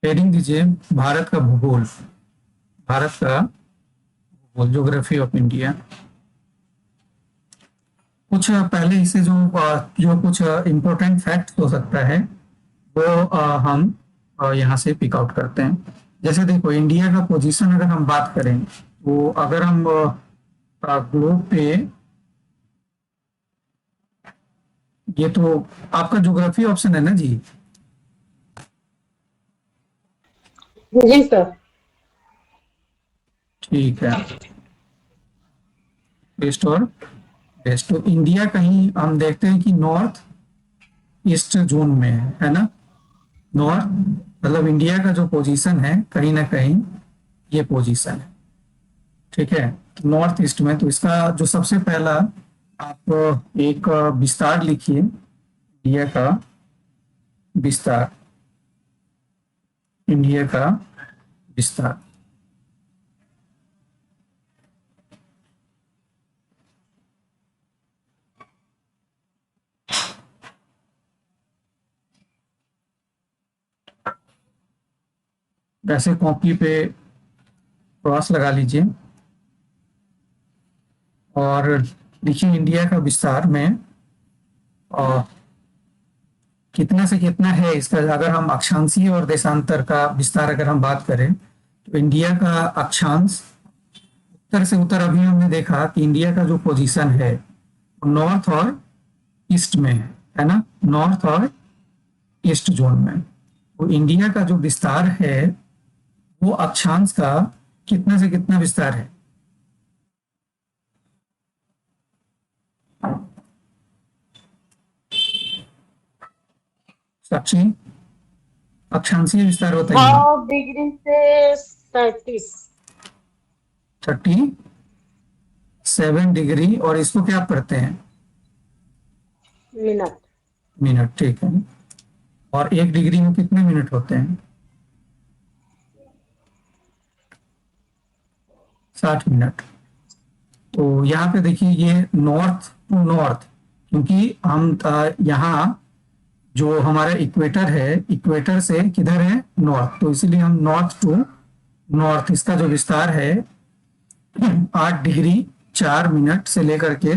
Heading दीजिए भारत का भूगोल। भारत का भूगोल, ज्योग्राफी ऑफ इंडिया। कुछ पहले इसे जो कुछ इम्पोर्टेंट फैक्ट हो सकता है वो हम यहाँ से पिक आउट करते हैं। जैसे देखो, इंडिया का पोजीशन अगर हम बात करें तो अगर हम ग्लोब पे, ये तो आपका ज्योग्राफी ऑप्शन है ना जी? जी सर। ठीक है। ईस्ट और वेस्ट, तो इंडिया कहीं हम देखते हैं कि नॉर्थ ईस्ट जोन में है ना? नॉर्थ मतलब इंडिया का जो पोजीशन है कहीं ना कहीं ये पोजीशन है। ठीक है, तो नॉर्थ ईस्ट में, तो इसका जो सबसे पहला आप एक विस्तार लिखिए, इंडिया का विस्तार। इंडिया का विस्तार। वैसे कॉपी पे क्रॉस लगा लीजिए और देखिए इंडिया का विस्तार में अ, कितना से कितना है इसका। अगर हम अक्षांशीय और देशांतर का विस्तार अगर हम बात करें तो इंडिया का अक्षांश उत्तर से उत्तर, अभी हमने देखा कि इंडिया का जो पोजीशन है नॉर्थ और ईस्ट में है ना? नॉर्थ और ईस्ट जोन में। तो इंडिया का जो विस्तार है वो अक्षांश का कितना से कितना विस्तार है? साक्षी, अक्षांशीय विस्तार होता ही है 9 डिग्री से 37 37 डिग्री, और इसको क्या करते हैं? मिनट। मिनट, ठीक है। और 1 डिग्री में कितने मिनट होते हैं? 60 मिनट। तो यहाँ पे देखिए ये नॉर्थ टू नॉर्थ, क्योंकि हम यहाँ जो हमारा इक्वेटर है, इक्वेटर से किधर है? नॉर्थ, तो इसीलिए हम नॉर्थ टू नॉर्थ, इसका जो विस्तार है 8 डिग्री 4 मिनट से लेकर के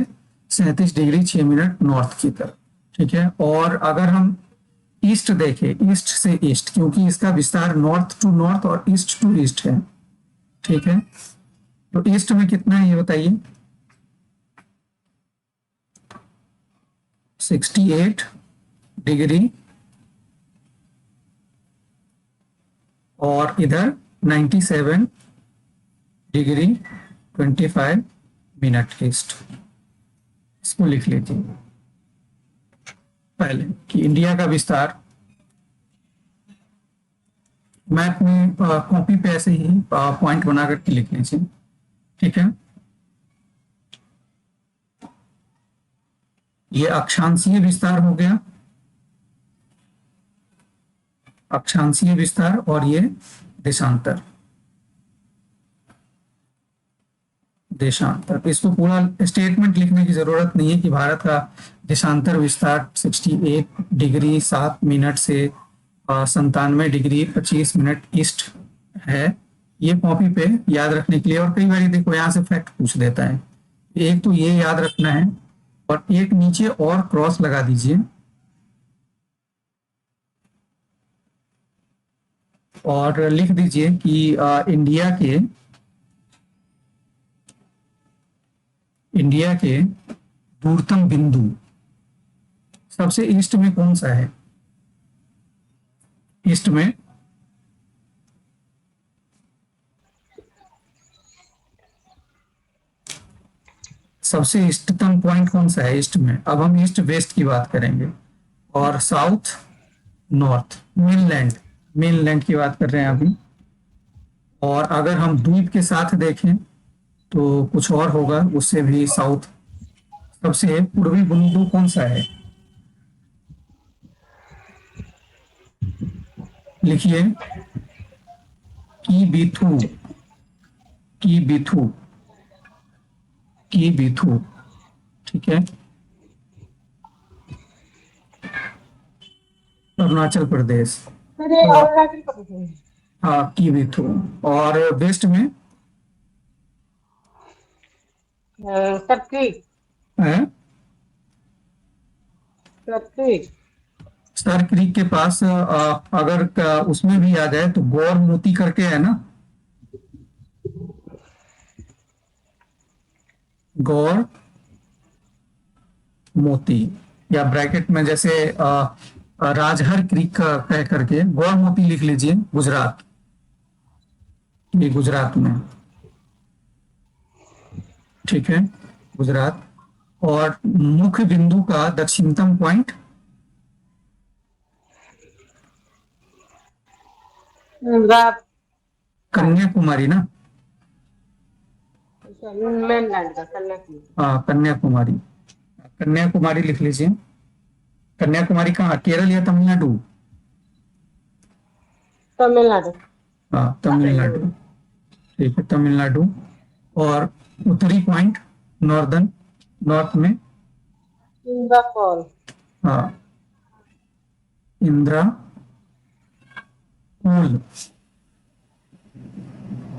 37 डिग्री 6 मिनट नॉर्थ की तरफ। ठीक है, और अगर हम ईस्ट देखें, ईस्ट से ईस्ट, क्योंकि इसका विस्तार नॉर्थ टू नॉर्थ और ईस्ट टू ईस्ट है। ठीक है, तो ईस्ट में कितना है ये बताइए? 68 डिग्री, और इधर 97 डिग्री 25 मिनट ईस्ट। इसको लिख लीजिए पहले कि इंडिया का विस्तार। मैप में कॉपी पे ऐसे ही पॉइंट बना करके लिख लीजिए। ठीक है, ये अक्षांशीय विस्तार हो गया, अक्षांशीय विस्तार, और ये देशांतर। देशांतर, इसको पूरा स्टेटमेंट लिखने की जरूरत नहीं है कि भारत का देशांतर विस्तार 68 डिग्री 7 मिनट से 97 डिग्री 25 मिनट ईस्ट है। ये कॉपी पे याद रखने के लिए, और कई बार देखो यहाँ से फैक्ट पूछ देता है। एक तो ये याद रखना है, और एक नीचे और क्रॉस लगा दीजिए, और लिख दीजिए कि इंडिया के दूरतम बिंदु सबसे ईस्ट में कौन सा है? ईस्ट में सबसे इष्टतम पॉइंट कौन सा है ईस्ट में? अब हम ईस्ट वेस्ट की बात करेंगे, और साउथ नॉर्थ मेनलैंड, मेनलैंड की बात कर रहे हैं अभी। और अगर हम द्वीप के साथ देखें तो कुछ और होगा, उससे भी साउथ। सबसे पूर्वी बिंदु कौन सा है? लिखिए, की बिथू, की बिथू, की बिथू। ठीक है, अरुणाचल प्रदेश। फिर ये और अरुणाचल प्रदेश में। हाँ कीवी थू। और वेस्ट में टर्की। है टर्की। स्टार क्रीक के पास, अगर उसमें भी आ जाए तो गौर मोती करके है ना, गौर मोती, या ब्रैकेट में जैसे राजहर क्रीक का कह करके गौर मोती लिख लीजिए, गुजरात, ये गुजरात में, ठीक है, गुजरात। और मुख्य बिंदु का दक्षिणतम पॉइंट पंजाब। कन्याकुमारी ना, मेनलैंड का कन्याकुमारी। हाँ कन्याकुमारी, कन्याकुमारी लिख लीजिए। कन्याकुमारी कहाँ, केरल या तमिलनाडु? तमिलनाडु। हाँ तमिलनाडु, ठीक है तमिलनाडु। और उत्तरी पॉइंट, नॉर्दर्न, नॉर्थ में, इंदिरा फॉल। हाँ इंदिरा पूल,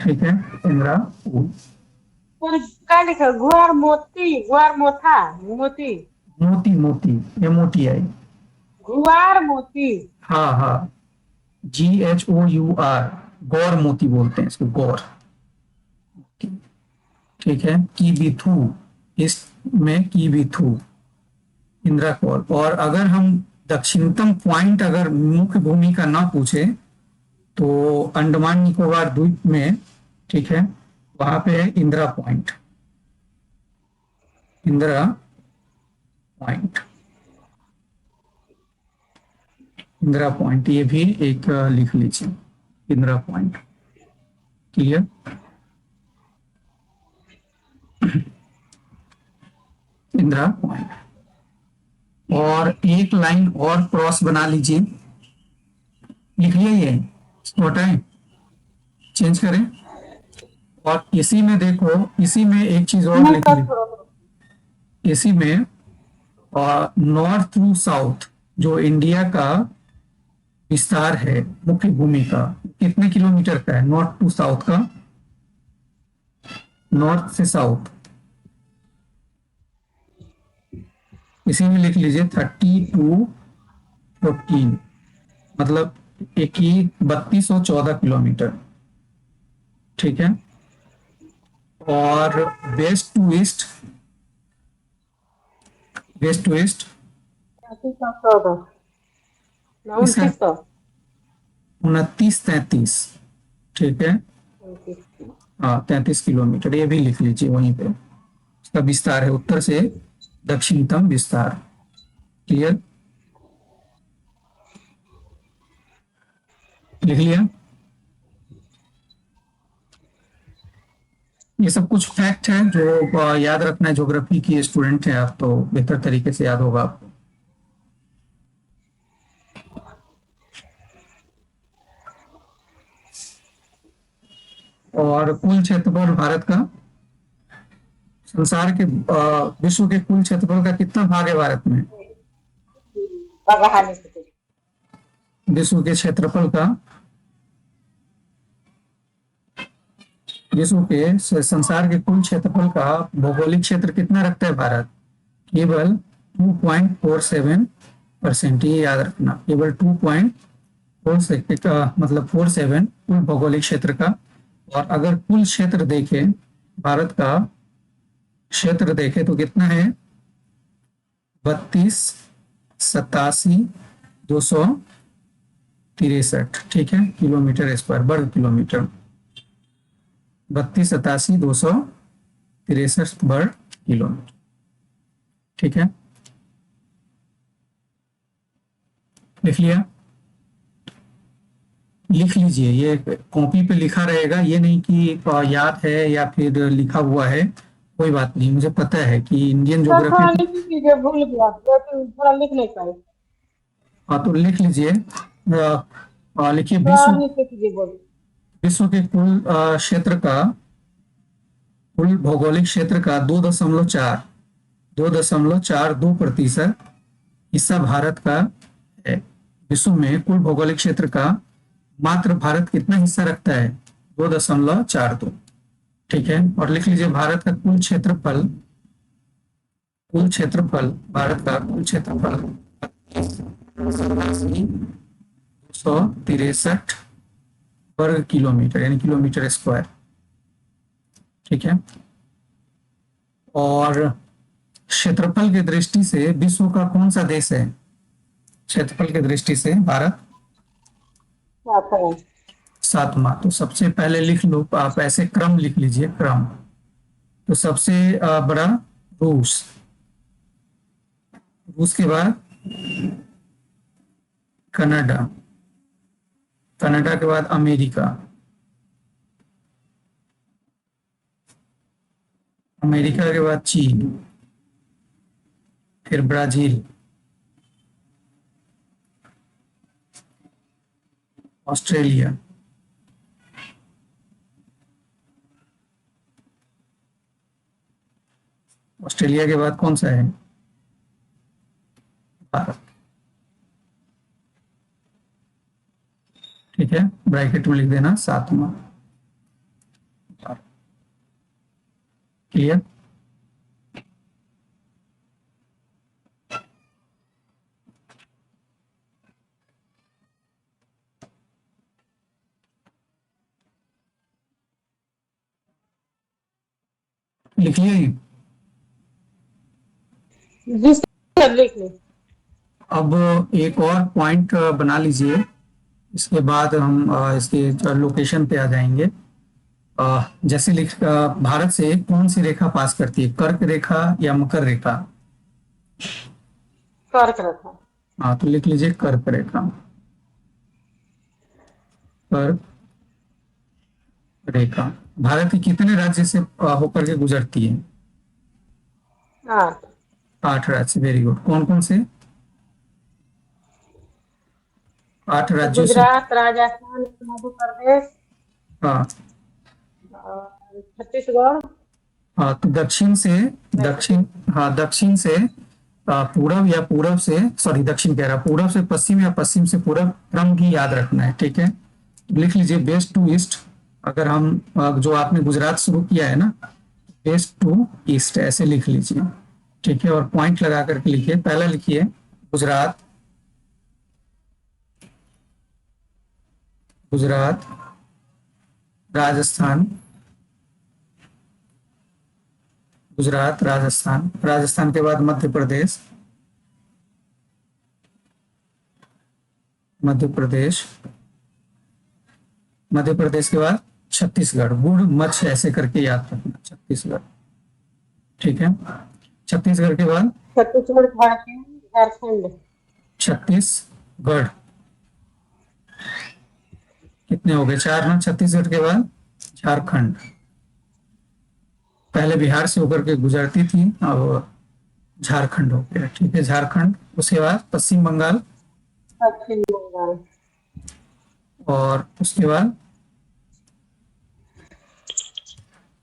ठीक है इंदिरा पूल। और क्या लिखा, गुआर मोती, गुआर मोथा, मोती। मोती, मोती, ये मोती आई। गुआर मोती। हाँ हाँ, GHOUR, गौर मोती बोलते हैं इसको, गौर, ठीक है। की बिथू, इसमें की बिथू, इंदिरा कौल। और अगर हम दक्षिणतम पॉइंट अगर मुख्य भूमि का ना पूछे तो अंडमान निकोबार द्वीप में, ठीक है, वहां पे है Indira point, Indira point, Indira point, ये भी एक लिख लीजिए, Indira point. Clear? Indira point. और एक लाइन और क्रॉस बना लीजिए, लिख लिया ये, इसको हटाएं, चेंज करें। और इसी में देखो, इसी में एक चीज और नहीं लिख कर ली, छोड़ो। इसी में नॉर्थ टू साउथ जो इंडिया का विस्तार है मुख्य भूमि का, कितने किलोमीटर का है नॉर्थ टू साउथ का, नॉर्थ से साउथ, इसी में लिख लीजिए 32 14, मतलब 3214 किलोमीटर, ठीक है। और west to east, west to east 3414। ना इसका 2900। 29 33, ठीक है, 29। हाँ 33 किलोमीटर, ये भी लिख लीजिए वहीं पे, इसका विस्तार है उत्तर से दक्षिणतम विस्तार। क्लियर? लिख लिया? ये सब कुछ फैक्ट है जो याद रखना है, ज्योग्राफी की स्टूडेंट है आप तो बेहतर तरीके से याद होगा आपको। और कुल क्षेत्रफल भारत का, संसार के विश्व के कुल क्षेत्रफल का कितना भाग है भारत में? बगहाली से। विश्व के क्षेत्रफल का, विश्व के संसार के कुल क्षेत्रफल का भौगोलिक क्षेत्र कितना रखता है भारत? केवल 2.47%, ये याद रखना, केवल 2.47 का मतलब 47 कुल भौगोलिक क्षेत्र का। और अगर कुल क्षेत्र देखें, भारत का क्षेत्र देखें तो कितना है? 32 87 263, ठीक है, किलोमीटर स्क्वायर, वर्ग किलोमीटर, 32 87 263 वर्ग किलोमीटर, ठीक है। लिख लिया? लिख लीजिए, ये कॉपी पे लिखा रहेगा, ये नहीं कि याद है या फिर लिखा हुआ है, कोई बात नहीं, मुझे पता है कि इंडियन सर ज्योग्राफी। थोड़ा लिख लीजिए, भूल गया, लेकिन थोड़ा लिख नहीं पाए। हाँ तो लिख लीजिए, लिखिए, थोड़ा और विश्व, नीचे कीजिए बोल। विश्व के कुल क्षेत्र का, कुल भौगोलिक क्षेत्र का 2.42% हिस्सा भारत का है, विश्व में कुल भौगोलिक क्षेत्र का मात्र भारत कितना हिस्सा रखता है? 2.42। ठीक है, और लिख लीजिए भारत का कुल क्षेत्रफल भारत का कुल क्षेत्रफल 263 वर्ग किलोमीटर यानी किलोमीटर स्क्वायर। ठीक है, और क्षेत्रफल की दृष्टि से विश्व का कौन सा देश है? क्षेत्रफल की दृष्टि से भारत आता है। 7वां। तो सबसे पहले लिख लो, आप ऐसे क्रम लिख लीजिए, क्रम। तो सबसे बड़ा रूस, रूस के बाद कनाडा, कनाडा के बाद अमेरिका, अमेरिका के बाद चीन, फिर ब्राजील, ऑस्ट्रेलिया, ऑस्ट्रेलिया के बाद कौन सा है? भारत। ठीक है, ब्रैकेट में लिख देना 7वां। क्लियर? लिखिए। जी सर, लिख ले। अब एक और पॉइंट बना लीजिए, इसके बाद हम इसके लोकेशन पे आ जाएंगे। जैसे भारत से कौन सी रेखा पास करती है? कर्क रेखा या मकर रेखा? कर्क रेखा। हाँ, तो लिख लीजिए कर्क रेखा, कर्क रेखा भारत के कितने राज्य से होकर के गुजरती है? हाँ, 8 राज्य। Very good. कौन कौन से? 8 राज्यों से। गुजरात, राजस्थान, मध्य प्रदेश हाँ और छत्तीसगढ़। हाँ, तो दक्षिण से, दक्षिण, हाँ दक्षिण से पूरब या पूरब से, सॉरी दक्षिण कह रहा, पूरब से पश्चिम या पश्चिम से पूरब, क्रम भी याद रखना है। ठीक है, लिख लीजिए वेस्ट टू ईस्ट। अगर हम जो आपने गुजरात शुरू किया है ना, वेस्ट टू ईस्ट ऐसे लिख लीजिए। ठीक है, और पॉइंट लगा करके लिखिए। पहला लिखिए गुजरात, गुजरात, राजस्थान, गुजरात, राजस्थान, राजस्थान के बाद मध्य प्रदेश, मध्य प्रदेश, मध्य प्रदेश के बाद छत्तीसगढ़। गुड़ मच्छ ऐसे करके याद रखना, छत्तीसगढ़। ठीक है, छत्तीसगढ़ के बाद छत्तीसगढ़, झारखंड। छत्तीसगढ़, कितने हो गए? 4 ना। छत्तीसगढ़ के बाद झारखंड, पहले बिहार से होकर के गुजरती थी, अब झारखंड हो गया। ठीक है, झारखंड। उसके बाद पश्चिम बंगाल, पश्चिम बंगाल। और उसके बाद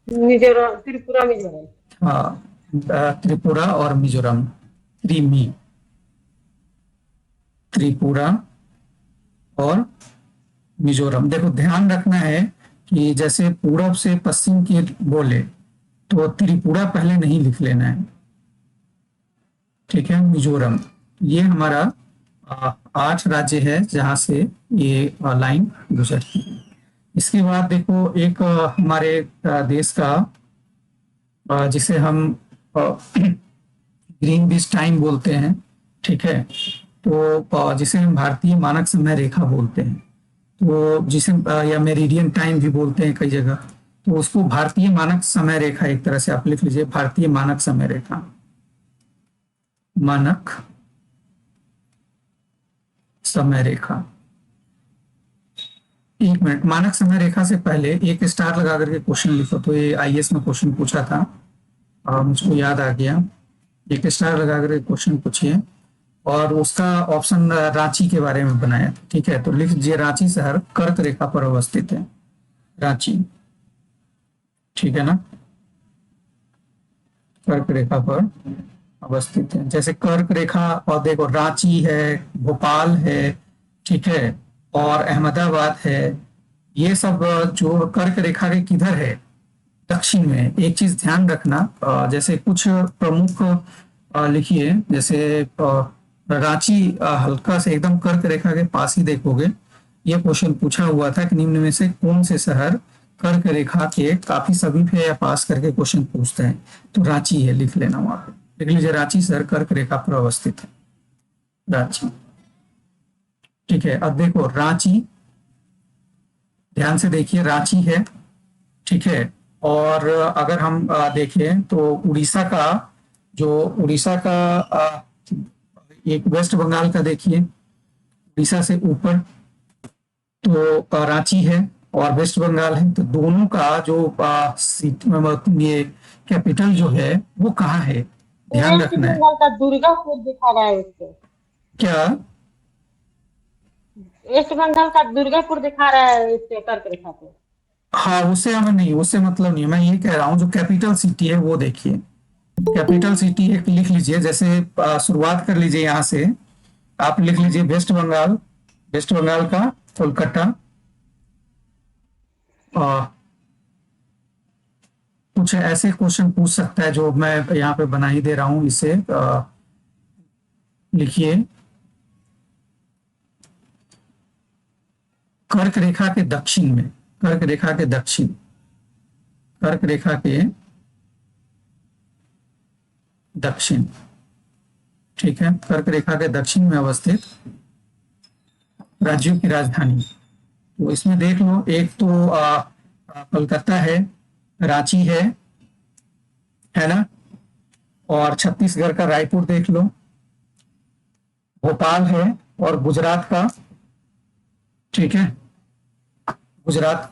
मिजोरम, त्रिपुरा, मिजोरम। त्रिपुरा और मिजोरम, त्रिमी, त्रिपुरा और मिजोरम। देखो ध्यान रखना है कि जैसे पूरब से पश्चिम की बोले तो त्रिपुरा पहले नहीं लिख लेना है। ठीक है, मिजोरम। ये हमारा 8 राज्य है जहां से ये लाइन गुजरती है। इसके बाद देखो एक हमारे देश का जिसे हम ग्रीन बीच टाइम बोलते हैं। ठीक है, तो जिसे हम भारतीय मानक समय रेखा बोलते हैं, तो जिसे या मेरिडियन टाइम भी बोलते हैं कई जगह, तो उसको भारतीय मानक समय रेखा एक तरह से आप लिख लीजिए, भारतीय मानक समय रेखा, मानक समय रेखा। 1 मिनट, मानक समय रेखा से पहले एक स्टार लगा करके क्वेश्चन लिखो। तो ये आईएएस में क्वेश्चन पूछा था, मुझको याद आ गया। एक स्टार लगा करके क्वेश्चन पूछिए, और उसका ऑप्शन रांची के बारे में बनाया। ठीक है, तो लिख दीजिए रांची शहर कर्क रेखा पर अवस्थित है, रांची। ठीक है ना, कर्क रेखा पर अवस्थित है। जैसे कर्क रेखा, और देखो रांची है, भोपाल है, ठीक है, और अहमदाबाद है। ये सब जो कर्क रेखा के किधर है, दक्षिण में। एक चीज ध्यान रखना, जैसे कुछ प्रमुख लिखिए, जैसे रांची हल्का से एकदम कर्क रेखा के पास ही देखोगे। ये क्वेश्चन पूछा हुआ था कि निम्न में से कौन से शहर कर्क रेखा के काफी समीप है या पास करके क्वेश्चन पूछते हैं। तो रांची है, लिख लेना वहां पे, लिख लीजिए रांची शहर कर्क रेखा पर अवस्थित है, रांची। ठीक है, अब देखो रांची, ध्यान से देखिए, रांची है, ठीक है। और अगर हम देखें तो उड़ीसा का, जो उड़ीसा का एक वेस्ट बंगाल का देखिए, उड़ीसा से ऊपर तो रांची है और वेस्ट बंगाल है, तो दोनों का जो ये कैपिटल जो है वो कहाँ है, ध्यान वेस्ट रखना है। बंगाल का दुर्गापुर दिखा रहा है उससे। क्या? वेस्ट बंगाल का दुर्गापुर दिखा रहा है इससे कर्क रेखा पे। हाँ, उससे हमें नहीं, उससे मतलब नहीं, मैं ये कह रहा हूँ जो कैपिटल सिटी है वो देखिए। कैपिटल सिटी एक लिख लीजिए, जैसे शुरुआत कर लीजिए यहाँ से, आप लिख लीजिए वेस्ट बंगाल, वेस्ट बंगाल का कोलकाता। कुछ ऐसे क्वेश्चन पूछ सकता है जो मैं यहाँ पे बना ही दे रहा हूँ, इसे लिखिए। कर्क रेखा के दक्षिण में, कर्क रेखा के दक्षिण, कर्क रेखा के दक्षिण, ठीक है, कर्क रेखा के दक्षिण में अवस्थित राज्यों की राजधानी। तो इसमें देख लो, एक तो कोलकाता है, रांची है ना, और छत्तीसगढ़ का रायपुर देख लो, भोपाल है, और गुजरात का, ठीक है, गुजरात।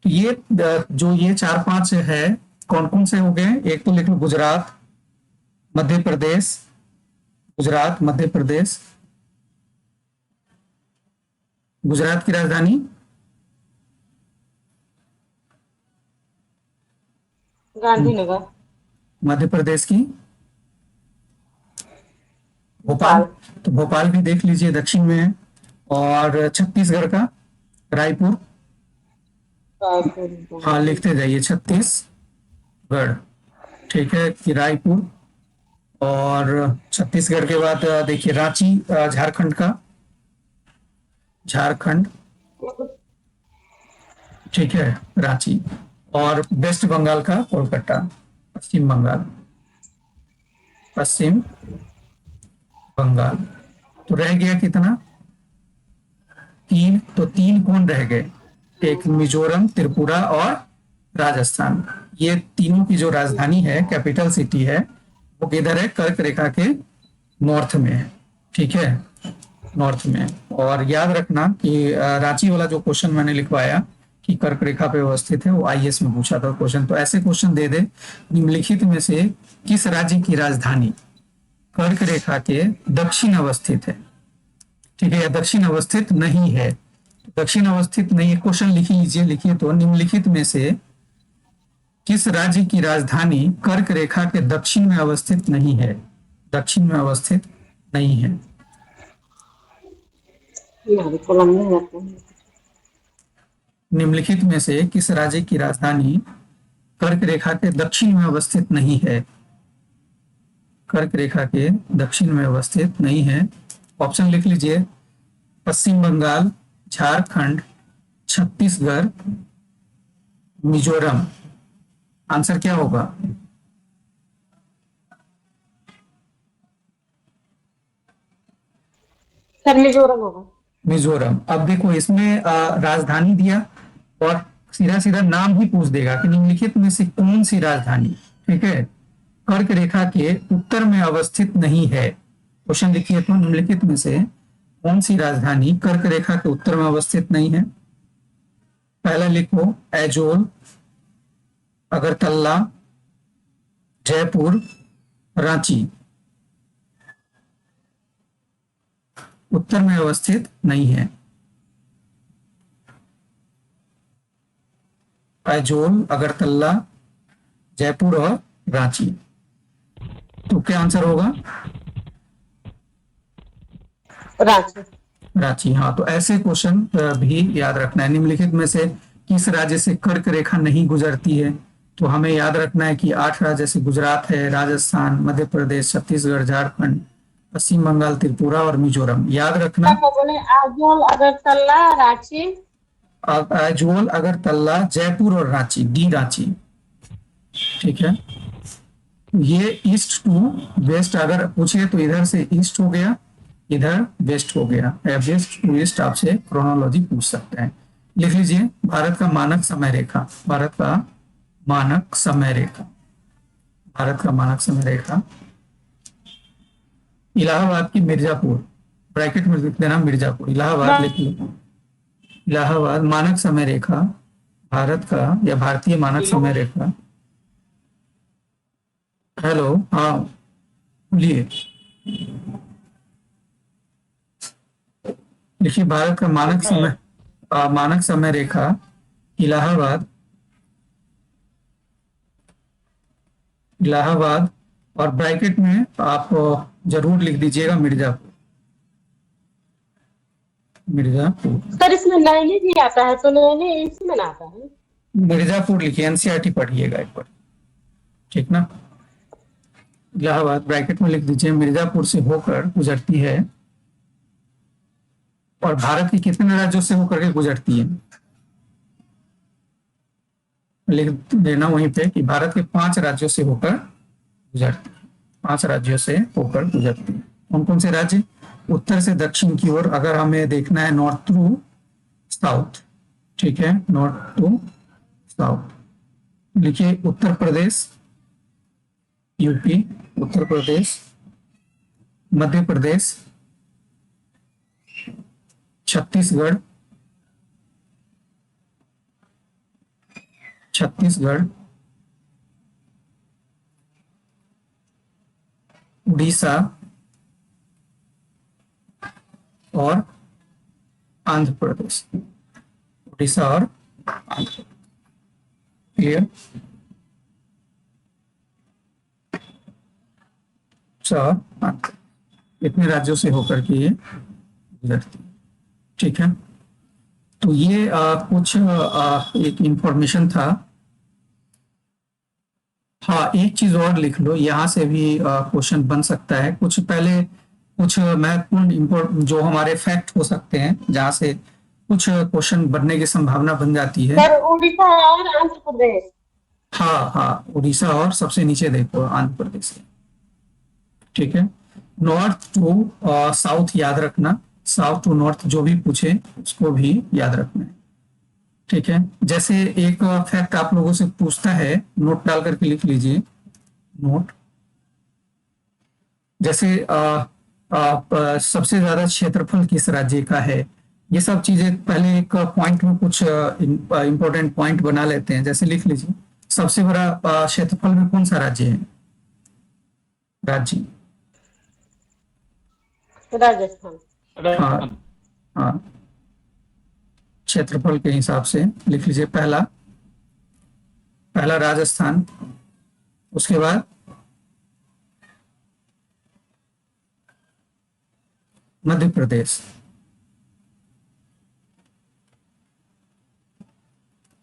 तो ये जो ये चार पांच है, कौन कौन से हो गए, एक तो लिख लो गुजरात, मध्य प्रदेश, गुजरात मध्य प्रदेश, गुजरात की राजधानी गांधीनगर। मध्य प्रदेश की भोपाल। भोपाल। तो भोपाल भी देख लीजिए, दक्षिण में है। और छत्तीसगढ़ का रायपुर, हाँ रायपुर। लिखते जाइए, छत्तीसगढ़, ठीक है, कि रायपुर। और छत्तीसगढ़ के बाद देखिए रांची, झारखंड का, झारखंड, ठीक है, रांची। और वेस्ट बंगाल का कोलकाता, पश्चिम बंगाल, पश्चिम बंगाल। तो रह गया कितना, तीन। तो तीन कौन रह गए, एक मिजोरम, त्रिपुरा और राजस्थान। ये तीनों की जो राजधानी है, कैपिटल सिटी है, वो किधर है, कर्क रेखा के नॉर्थ में है, ठीक है, नॉर्थ में। और याद रखना कि रांची वाला जो क्वेश्चन मैंने लिखवाया कि कर्क रेखा पे अवस्थित है, वो आईएएस में पूछा था क्वेश्चन। तो ऐसे क्वेश्चन दे दे, निम्नलिखित में से किस राज्य की राजधानी कर्क रेखा के दक्षिण अवस्थित है, ठीक है, या दक्षिण अवस्थित नहीं है। दक्षिण अवस्थित नहीं है, क्वेश्चन लिख लीजिए, लिखिए तो, निम्नलिखित में से किस राज्य की राजधानी कर्क रेखा के दक्षिण में अवस्थित नहीं है, दक्षिण में अवस्थित नहीं है। हमारे कोलम में जाते हैं। निम्नलिखित में से किस राज्य की राजधानी कर्क रेखा के दक्षिण में अवस्थित नहीं है, कर्क रेखा के दक्षिण में अवस्थित नहीं है। ऑप्शन लिख लीजिए, पश्चिम बंगाल, झारखंड, छत्तीसगढ़, मिजोरम। आंसर क्या होगा, सर मिजोरम होगा। मिजोरम। अब देखो इसमें राजधानी दिया और सीधा सीधा नाम ही पूछ देगा कि निम्नलिखित में से कौन सी राजधानी, ठीक है, कर्क रेखा के उत्तर में अवस्थित नहीं है। क्वेश्चन लिखिए तो, निम्नलिखित में से कौन सी राजधानी कर्क रेखा के उत्तर में अवस्थित नहीं है। पहला लिखो ऐजोल, अगरतला, जयपुर, रांची। उत्तर में अवस्थित नहीं है, ऐजोल, अगरतला, जयपुर और रांची। तो क्या आंसर होगा, रांची। रांची, हाँ। तो ऐसे क्वेश्चन भी याद रखना है। निम्नलिखित में से किस राज्य से कर्क रेखा नहीं गुजरती है? तो हमें याद रखना है कि 8 राज्य जैसे गुजरात है, राजस्थान, मध्य प्रदेश, छत्तीसगढ़, झारखंड, पश्चिम बंगाल, त्रिपुरा और मिजोरम। याद रखना। क्या बोले? आजमल, अगरतला, रांची। आइजोल, अगरतला, जयपुर और रांची, डी रांची। ठीक है। ये ईस्ट टू वेस्ट अगर पूछे तो इधर से ईस्ट हो गया, इधर वेस्ट हो गया, या वेस्ट टू ईस्ट आपसे क्रोनोलॉजी पूछ सकते हैं। लिख लीजिए भारत का मानक समय रेखा, भारत का मानक समय रेखा, भारत का मानक समय रेखा इलाहाबाद की मिर्जापुर, ब्रैकेट में लिख देना मिर्जापुर, इलाहाबाद लिख लो। इलाहाबाद मानक समय रेखा भारत का या भारतीय मानक समय रेखा। हेलो, हाँ बोलिए। देखिए भारत का मानक समय रेखा इलाहाबाद, इलाहाबाद और ब्रैकेट में आप जरूर लिख दीजिएगा मिर्जापुर, मिर्जापुर। सर इसमें नैनी भी आता है, तो नैनी इसी में ना आता है? मिर्जापुर लिखिए, एनसीईआरटी पढ़िएगा एक बार, ठीक ना। इलाहाबाद ब्रैकेट में लिख दीजिए, मिर्जापुर से होकर गुजरती है। और भारत के कितने राज्यों से होकर के गुजरती है? लिख देना वहीं पे कि भारत के 5 राज्यों से होकर गुजरती है, 5 राज्यों से होकर गुजरती है। कौन कौन से राज्य? उत्तर से दक्षिण की ओर अगर हमें देखना है, नॉर्थ टू साउथ, ठीक है, नॉर्थ टू साउथ। लिखिए उत्तर प्रदेश, यूपी, उत्तर प्रदेश, मध्य प्रदेश, छत्तीसगढ़, छत्तीसगढ़, उड़ीसा और आंध्र प्रदेश, उड़ीसा और आंध्र। क्लियर? इतने राज्यों से होकर के ये गुजरती है, ठीक है। तो ये कुछ एक इंफॉर्मेशन था। हाँ, एक चीज और लिख लो, यहाँ से भी क्वेश्चन बन सकता है। कुछ पहले कुछ महत्वपूर्ण जो हमारे फैक्ट हो सकते हैं, जहाँ से कुछ क्वेश्चन बनने की संभावना बन जाती है। सर उड़ीसा और आंध्र प्रदेश। हाँ हाँ, उड़ीसा और सबसे नीचे देखो आंध्र प्रदेश है, ठीक है। नॉर्थ टू साउथ याद रखना, साउथ टू नॉर्थ जो भी पूछे उसको भी याद रखना है, ठीक है। जैसे एक फैक्ट आप लोगों से पूछता है, नोट डाल करके लिख लीजिए, नोट। जैसे सबसे ज्यादा क्षेत्रफल किस राज्य का है, ये सब चीजें पहले एक पॉइंट में कुछ इंपॉर्टेंट पॉइंट बना लेते हैं। जैसे लिख लीजिए सबसे बड़ा क्षेत्रफल में कौन सा राज्य है? राज्य, राजस्थान। हाँ हाँ, क्षेत्रफल के हिसाब से लिख लीजिए। पहला पहला राजस्थान, उसके बाद मध्य प्रदेश।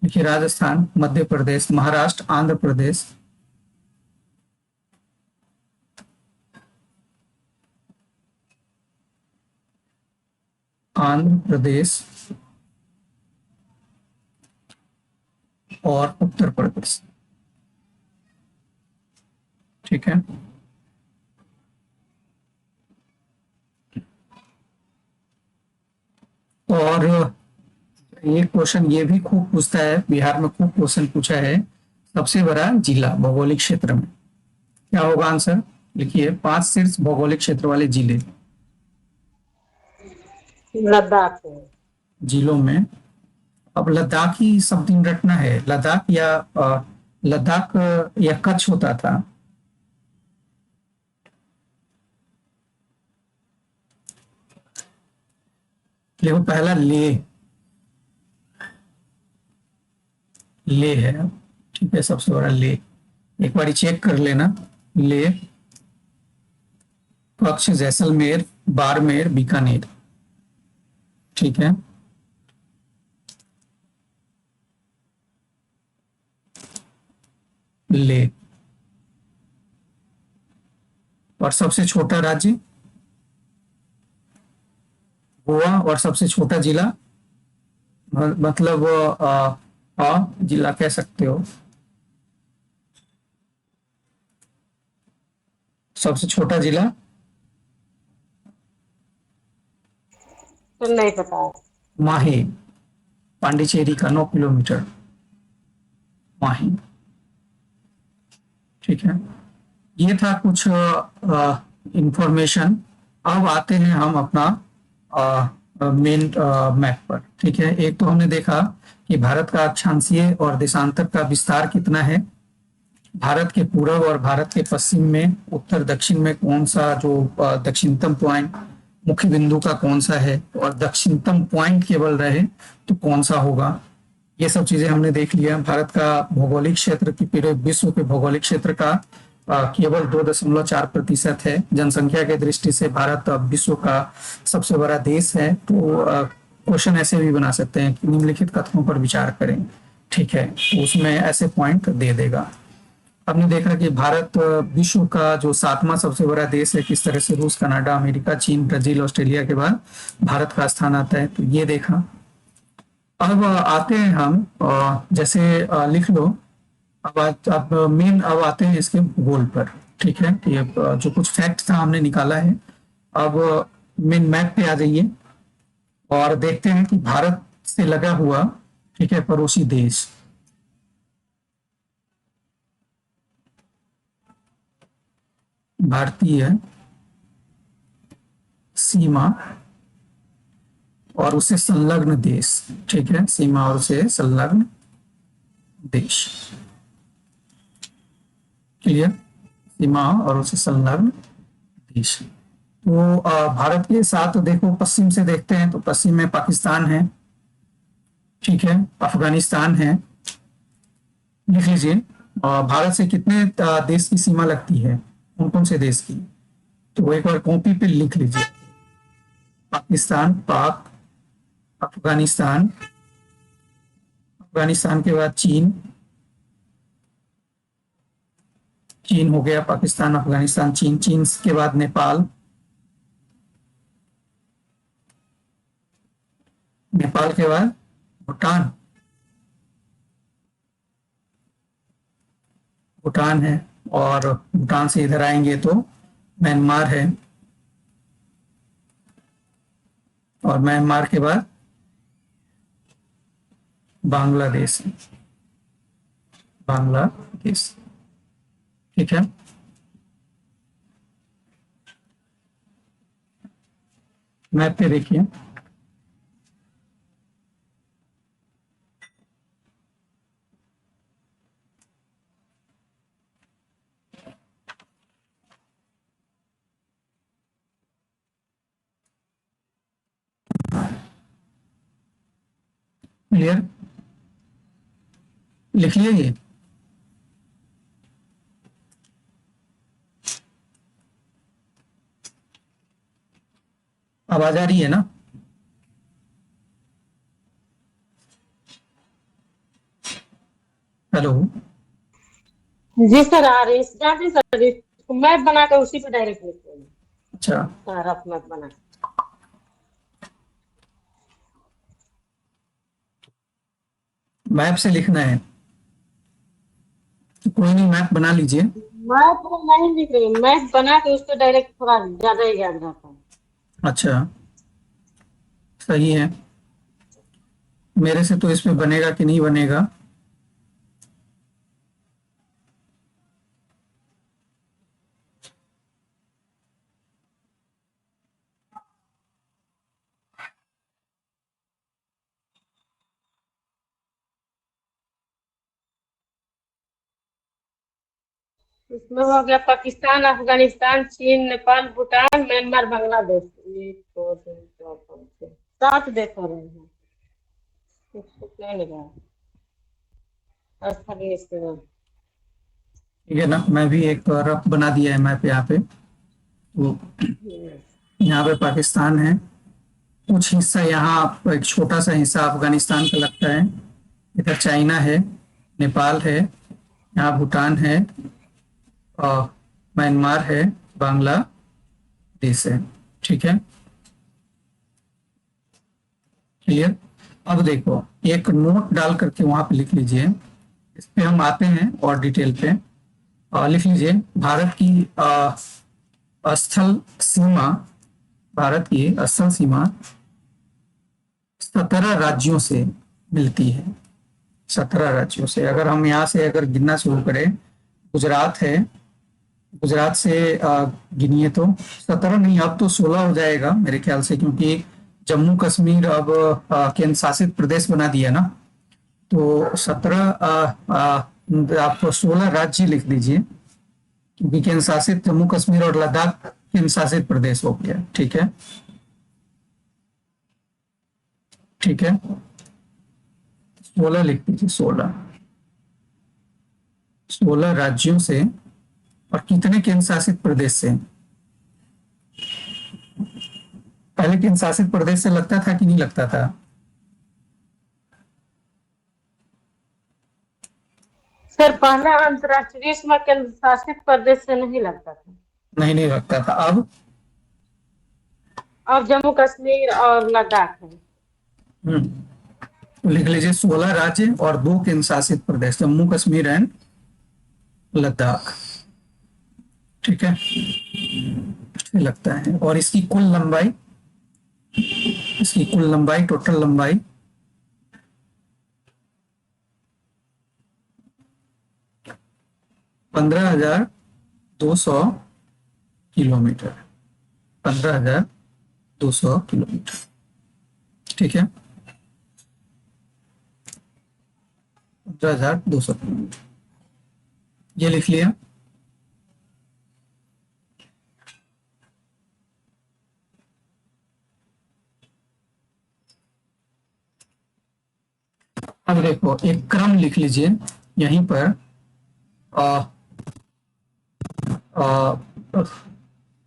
देखिए राजस्थान, मध्य प्रदेश, महाराष्ट्र, आंध्र प्रदेश, आंध्र प्रदेश और उत्तर प्रदेश, ठीक है। और ये क्वेश्चन ये भी खूब पूछता है, बिहार में खूब क्वेश्चन पूछा है, सबसे बड़ा जिला भौगोलिक क्षेत्र में क्या होगा आंसर? लिखिए 5 शीर्ष भौगोलिक क्षेत्र वाले जिले, लद्दाख। जिलों में। अब लद्दाख ही सब दिन रटना है, लद्दाख या लद्दाख या कच्छ होता था। देखो पहला ले, ले है, ठीक है, सबसे बड़ा ले। एक बार चेक कर लेना, ले, कच्छ, जैसलमेर, बाड़मेर, बीकानेर, ठीक है, ले। और सबसे छोटा राज्य गोवा, और सबसे छोटा जिला मतलब जिला कह सकते हो। सबसे छोटा जिला तो नहीं पता है। माहे, पांडिचेरी का 9 किलोमीटर माहे। ठीक है, ये था कुछ इंफॉर्मेशन। अब आते हैं हम अपना मेन मैप पर। ठीक है, एक तो हमने देखा कि भारत का अक्षांशीय और देशांतर का विस्तार कितना है, भारत के पूर्व और भारत के पश्चिम में, उत्तर दक्षिण में कौन सा जो दक्षिणतम पॉइंट मुख्य बिंदु का कौन सा है, और दक्षिणतम पॉइंट केवल रहे तो कौन सा होगा। ये सब चीजें हमने देख लिया। भारत का भौगोलिक क्षेत्र की पूरे विश्व के भौगोलिक क्षेत्र का केवल 2.4% है। जनसंख्या के दृष्टि से भारत विश्व का सबसे बड़ा देश है। तो क्वेश्चन ऐसे भी बना सकते हैं कि निम्नलिखित कथनों पर विचार करें। ठीक है, तो उसमें ऐसे पॉइंट दे देगा। हमने देखा कि भारत विश्व का जो 7वां सबसे बड़ा देश है, किस तरह से रूस, कनाडा, अमेरिका, चीन, ब्राजील, ऑस्ट्रेलिया के बाद भारत का स्थान आता है, तो ये देखा। अब आते हैं हम जैसे लिख लो। अब मेन अब आते हैं इसके भूगोल पर। ठीक है, ये जो कुछ फैक्ट था हमने निकाला है। अब मेन मैप पे आ जाइए और देखते हैं कि भारत से लगा हुआ, ठीक है, पड़ोसी देश। भारतीय सीमा और उसे संलग्न देश। ठीक है, सीमा और उसे संलग्न देश। क्लियर, सीमा और उसे संलग्न देश। तो भारत के साथ देखो, पश्चिम से देखते हैं तो पश्चिम में पाकिस्तान है। ठीक है, अफगानिस्तान है। लिख लीजिए। और भारत से कितने देश की सीमा लगती है, कौन कौन से देश की, तो एक बार कॉपी पे लिख लीजिए। पाकिस्तान, पाक, अफगानिस्तान, अफगानिस्तान के बाद चीन, चीन हो गया, पाकिस्तान, अफगानिस्तान, चीन। चीन के बाद नेपाल, नेपाल के बाद भूटान, भूटान है। और भूटान से इधर आएंगे तो म्यांमार है, और म्यांमार के बाद बांग्लादेश है, बांग्लादेश। ठीक है, मैप पे देखिए। क्लियर, लिख लिया ये। आवाज आ रही है ना? हेलो। जी सर, आ रही है सर। इसको मैप बना कर उसी पे डायरेक्ट लिखते हैं अच्छा, सर, रफ मैप बना। मैप से लिखना है तो कोई नहीं, मैप बना लीजिए। मैप तो नहीं लिख रही, मैप बना के उस पर डायरेक्ट थोड़ा ज्यादा ही याद रहता है। अच्छा, सही है। मेरे से तो इसमें बनेगा कि नहीं बनेगा। इसमें हो गया पाकिस्तान, अफगानिस्तान, चीन, नेपाल, भूटान, म्यांमार, बांग्लादेश। 1 2 3 4 5 6 7 देख रहे हैं। इसको क्या लिखा है अफगानिस्तान। ठीक है ना, मैं भी एक रफ बना दिया है मैप यहाँ पे। तो यहाँ पे पाकिस्तान है, कुछ हिस्सा यहाँ, एक छोटा सा हिस्सा अफगानिस्तान का लगता है। इधर चाइना है, नेपाल है, यहाँ भूटान है, और म्यांमार है, बांग्लादेश है। ठीक है, क्लियर। अब देखो, एक नोट डाल करके वहां पे लिख लीजिए, इस पे हम आते हैं और डिटेल पे। लिख लीजिए, भारत की स्थल सीमा, भारत की स्थल सीमा 17 राज्यों से मिलती है। 17 राज्यों से, अगर हम यहाँ से अगर गिनना शुरू करें, गुजरात है, गुजरात से गिनिए तो 17 नहीं, अब तो 16 हो जाएगा मेरे ख्याल से, क्योंकि जम्मू कश्मीर अब केंद्र शासित प्रदेश बना दिया ना। तो 17, आप 16 राज्य लिख दीजिए, क्योंकि केंद्र शासित जम्मू कश्मीर और लद्दाख केंद्र शासित प्रदेश हो गया। ठीक है, ठीक है, 16 लिख दीजिए, 16 राज्यों से। और कितने केंद्र शासित प्रदेश से? पहले केंद्र शासित प्रदेश से लगता था कि नहीं लगता था? सर पहला अंतर्राष्ट्रीय सीमा केंद्र शासित प्रदेश से नहीं लगता था। नहीं, नहीं लगता था। अब जम्मू कश्मीर और लद्दाख है। तो लिख लीजिए 16 राज्य और 2 केंद्र शासित प्रदेश, जम्मू कश्मीर एंड लद्दाख। ठीक है, लगता है। और इसकी कुल लंबाई, टोटल लंबाई 15,200 किलोमीटर, 15,200 किलोमीटर। ठीक है, 15,200 किलोमीटर, ये लिख लिया। अब देखो, एक क्रम लिख लीजिए यहीं पर। आ, आ,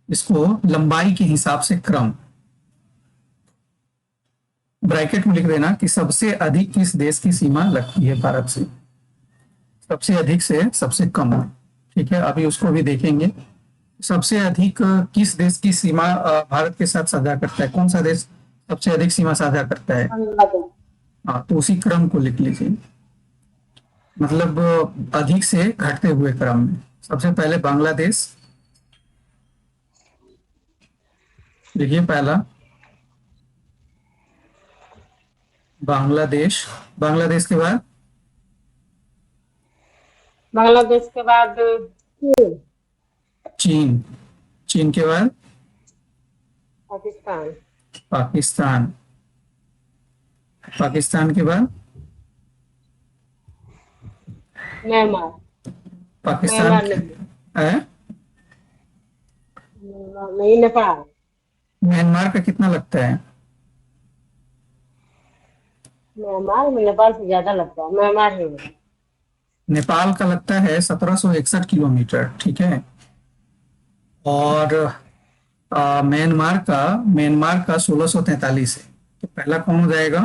इसको लंबाई के हिसाब से क्रम ब्रैकेट में लिख देना कि सबसे अधिक किस देश की सीमा लगती है भारत से, सबसे अधिक से सबसे कम। ठीक है, अभी उसको भी देखेंगे। सबसे अधिक किस देश की सीमा भारत के साथ साझा करता है, कौन सा देश सबसे अधिक सीमा साझा करता है? बांग्लादेश। हाँ, तो उसी क्रम को लिख लीजिए, मतलब अधिक से घटते हुए क्रम में। सबसे पहले बांग्लादेश देखिए, पहला बांग्लादेश, बांग्लादेश के बाद बांग्लादेश के बाद चीन, चीन के बाद पाकिस्तान, पाकिस्तान, पाकिस्तान के बाद म्यांमार। पाकिस्तान म्यांमार नहीं, है। म्यांमार नहीं, नेपाल। म्यांमार का कितना लगता है? म्यांमार में नेपाल से ज्यादा लगता है, म्यांमार है मेरा। नेपाल का लगता है 1761 किलोमीटर। ठीक है, और म्यांमार का 1643 है। तो पहला कौन हो जाएगा?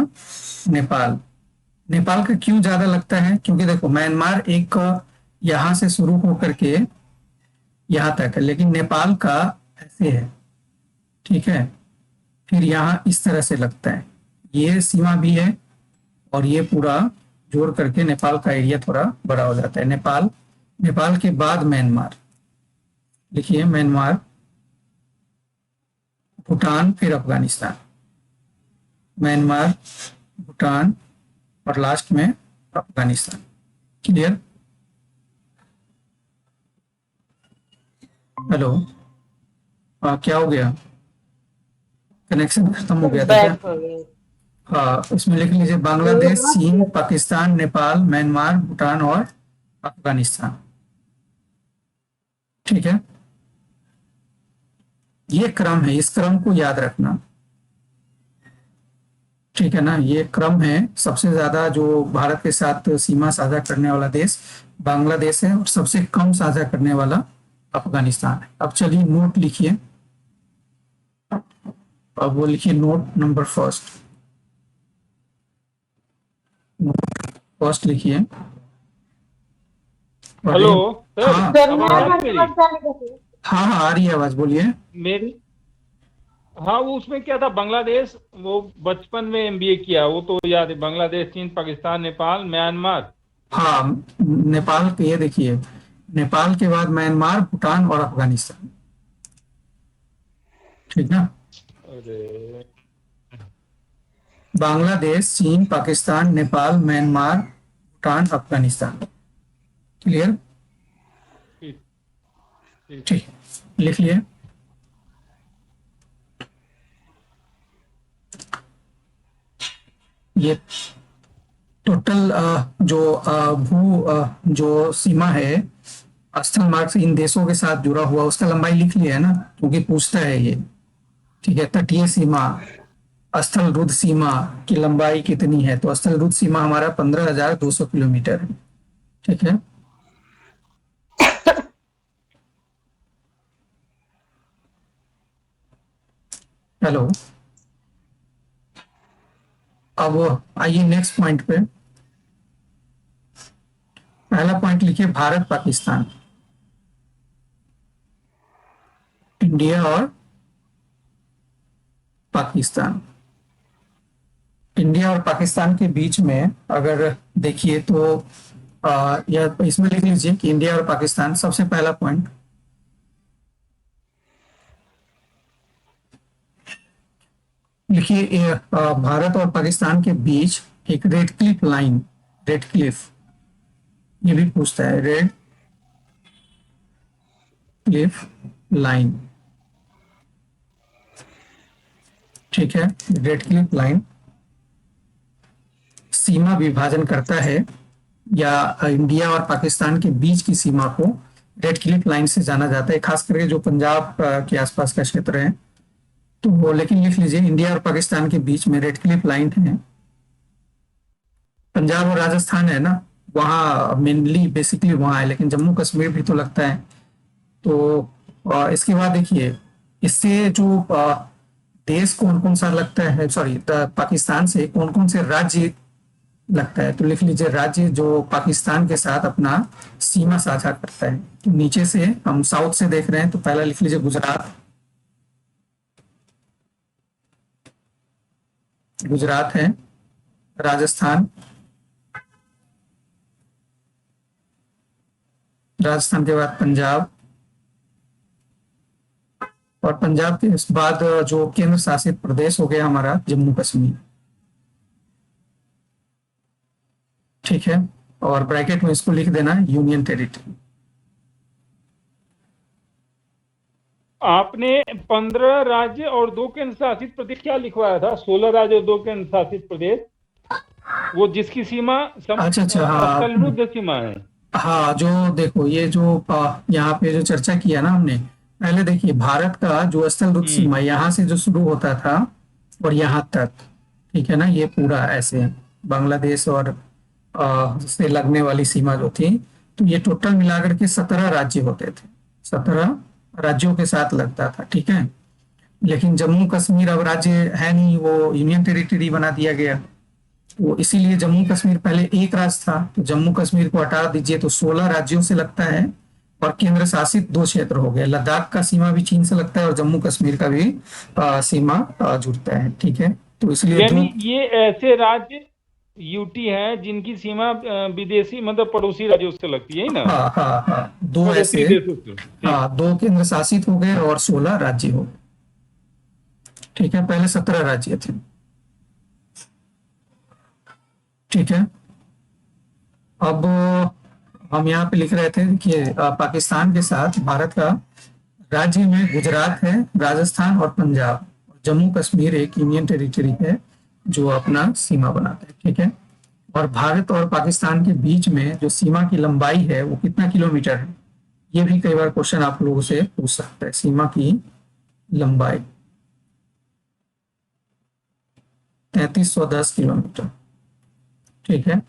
नेपाल। नेपाल का क्यों ज्यादा लगता है? क्योंकि देखो, म्यांमार एक यहां से शुरू होकर के यहां तक है, लेकिन नेपाल का ऐसे है। ठीक है, फिर यहाँ इस तरह से लगता है, ये सीमा भी है, और ये पूरा जोड़ करके नेपाल का एरिया थोड़ा बड़ा हो जाता है। नेपाल के बाद म्यांमार, लिखिए म्यांमार, भूटान, फिर अफगानिस्तान। म्यांमार, भूटान, और लास्ट में अफगानिस्तान। क्लियर? हेलो, क्या हो गया? कनेक्शन खत्म हो गया था क्या? बैक हो गया। हाँ, इसमें लिख लीजिए बांग्लादेश, चीन, पाकिस्तान, नेपाल, म्यांमार, भूटान और अफगानिस्तान। ठीक है, ये क्रम है, इस क्रम को याद रखना। ठीक है ना, ये क्रम है। सबसे ज्यादा जो भारत के साथ सीमा साझा करने वाला देश बांग्लादेश है, और सबसे कम साझा करने वाला अफगानिस्तान है। अब चलिए नोट लिखिए, अब वो लिखिए नोट नंबर फर्स्ट, फर्स्ट लिखिए। हेलो पढ़िए। सर, हाँ सर आवाज मेरा आ रही मेरी? नेटवर्क चालू कर। हाँ हाँ, आ रही है आवाज, बोलिए। मेरी, हाँ, वो उसमें क्या था, बांग्लादेश, वो बचपन में एमबीए किया, वो तो याद है। बांग्लादेश, चीन, पाकिस्तान, नेपाल, म्यांमार। हाँ, नेपाल के ये देखिए, नेपाल के बाद म्यांमार, भूटान और अफगानिस्तान। ठीक ना। अरे, बांग्लादेश, चीन, पाकिस्तान, नेपाल, म्यांमार, भूटान, अफगानिस्तान। क्लियर। ठीक ठीक। ठीक, लिख लिए। ये टोटल जो सीमा है स्थल मार्ग से इन देशों के साथ जुड़ा हुआ, उसका लंबाई लिख लिया है ना, क्योंकि पूछता है ये। ठीक है, तटीय सीमा, स्थल रुद्ध सीमा की लंबाई कितनी है, तो स्थल रुद्ध सीमा हमारा 15,200 किलोमीटर है। ठीक है। हेलो। अब आइए नेक्स्ट पॉइंट पे। पहला पॉइंट लिखिए भारत पाकिस्तान, इंडिया और पाकिस्तान। इंडिया और पाकिस्तान के बीच में अगर देखिए तो या इसमें लिख लीजिए कि इंडिया और पाकिस्तान, सबसे पहला पॉइंट लिखिए, भारत और पाकिस्तान के बीच एक red Cliff line, red Cliff, ये भी पूछता है, रेड क्लिफ लाइन। ठीक है, रेड क्लिफ लाइन सीमा विभाजन करता है, या इंडिया और पाकिस्तान के बीच की सीमा को रेड क्लिफ लाइन से जाना जाता है, खास करके जो पंजाब के आसपास का क्षेत्र है। तो वो, लेकिन लिख लीजिए इंडिया और पाकिस्तान के बीच में रेड क्लिफ लाइन है। पंजाब और राजस्थान है ना, वहाँ मेनली बेसिकली वहाँ है, लेकिन जम्मू कश्मीर भी तो लगता है। तो इसके बाद देखिए, इससे जो देश कौन कौन सा लगता है, सॉरी, पाकिस्तान से कौन कौन से राज्य लगता है, तो लिख लीजिए राज्य जो पाकिस्तान के साथ अपना सीमा साझा करता है। तो नीचे से हम साउथ से देख रहे हैं, तो पहला लिख लीजिए गुजरात, गुजरात है। राजस्थान, राजस्थान के बाद पंजाब, और पंजाब के बाद जो केंद्र शासित प्रदेश हो गया हमारा जम्मू कश्मीर। ठीक है, और ब्रैकेट में इसको लिख देना यूनियन टेरिटरी। आपने 15 राज्य और 2 केंद्र शासित प्रदेश क्या लिखवाया था? 16 राज्य और 2 केंद्र शासित प्रदेश, वो जिसकी सीमा अच्छा अच्छा, हाँ स्थलरुद्ध सीमा है। हाँ, जो देखो ये जो यहाँ पे जो चर्चा किया ना हमने, पहले देखिए भारत का जो स्थल रुद्ध हम्म। सीमा यहाँ से जो शुरू होता था और यहाँ तक, ठीक है ना, ये पूरा ऐसे बांग्लादेश और से लगने वाली सीमा जो थी, तो ये टोटल मिलाकर के 17 राज्य होते थे, 17 राज्यों के साथ लगता था। ठीक है, लेकिन जम्मू कश्मीर अब राज्य है नहीं, वो यूनियन टेरिटरी बना दिया गया। तो इसीलिए जम्मू कश्मीर पहले एक राज्य था, तो जम्मू कश्मीर को हटा दीजिए तो 16 राज्यों से लगता है, और केंद्र शासित 2 क्षेत्र हो गए। लद्दाख का सीमा भी चीन से लगता है और जम्मू कश्मीर का भी सीमा जुड़ता है। ठीक है, तो इसलिए यानी दो, ये ऐसे राज्य यूटी हैं जिनकी सीमा विदेशी, मतलब पड़ोसी राज्यों से लगती है, ही ना? हाँ हाँ हाँ, दो पड़ोसी ऐसे, देशों से। ठीक। हाँ, 2 केंद्र शासित हो गए और 16 राज्य हो गए। ठीक है, पहले 17 राज्य थे। ठीक है, अब हम यहाँ पे लिख रहे थे कि पाकिस्तान के साथ भारत का राज्य में गुजरात है, राजस्थान और पंजाब, जम्मू कश्मीर एक यूनियन टेरिटरी है जो अपना सीमा बनाता है। ठीक है, और भारत और पाकिस्तान के बीच में जो सीमा की लंबाई है वो कितना किलोमीटर है, ये भी कई बार क्वेश्चन आप लोगों से पूछ सकता है। सीमा की लंबाई 3310 किलोमीटर। ठीक है,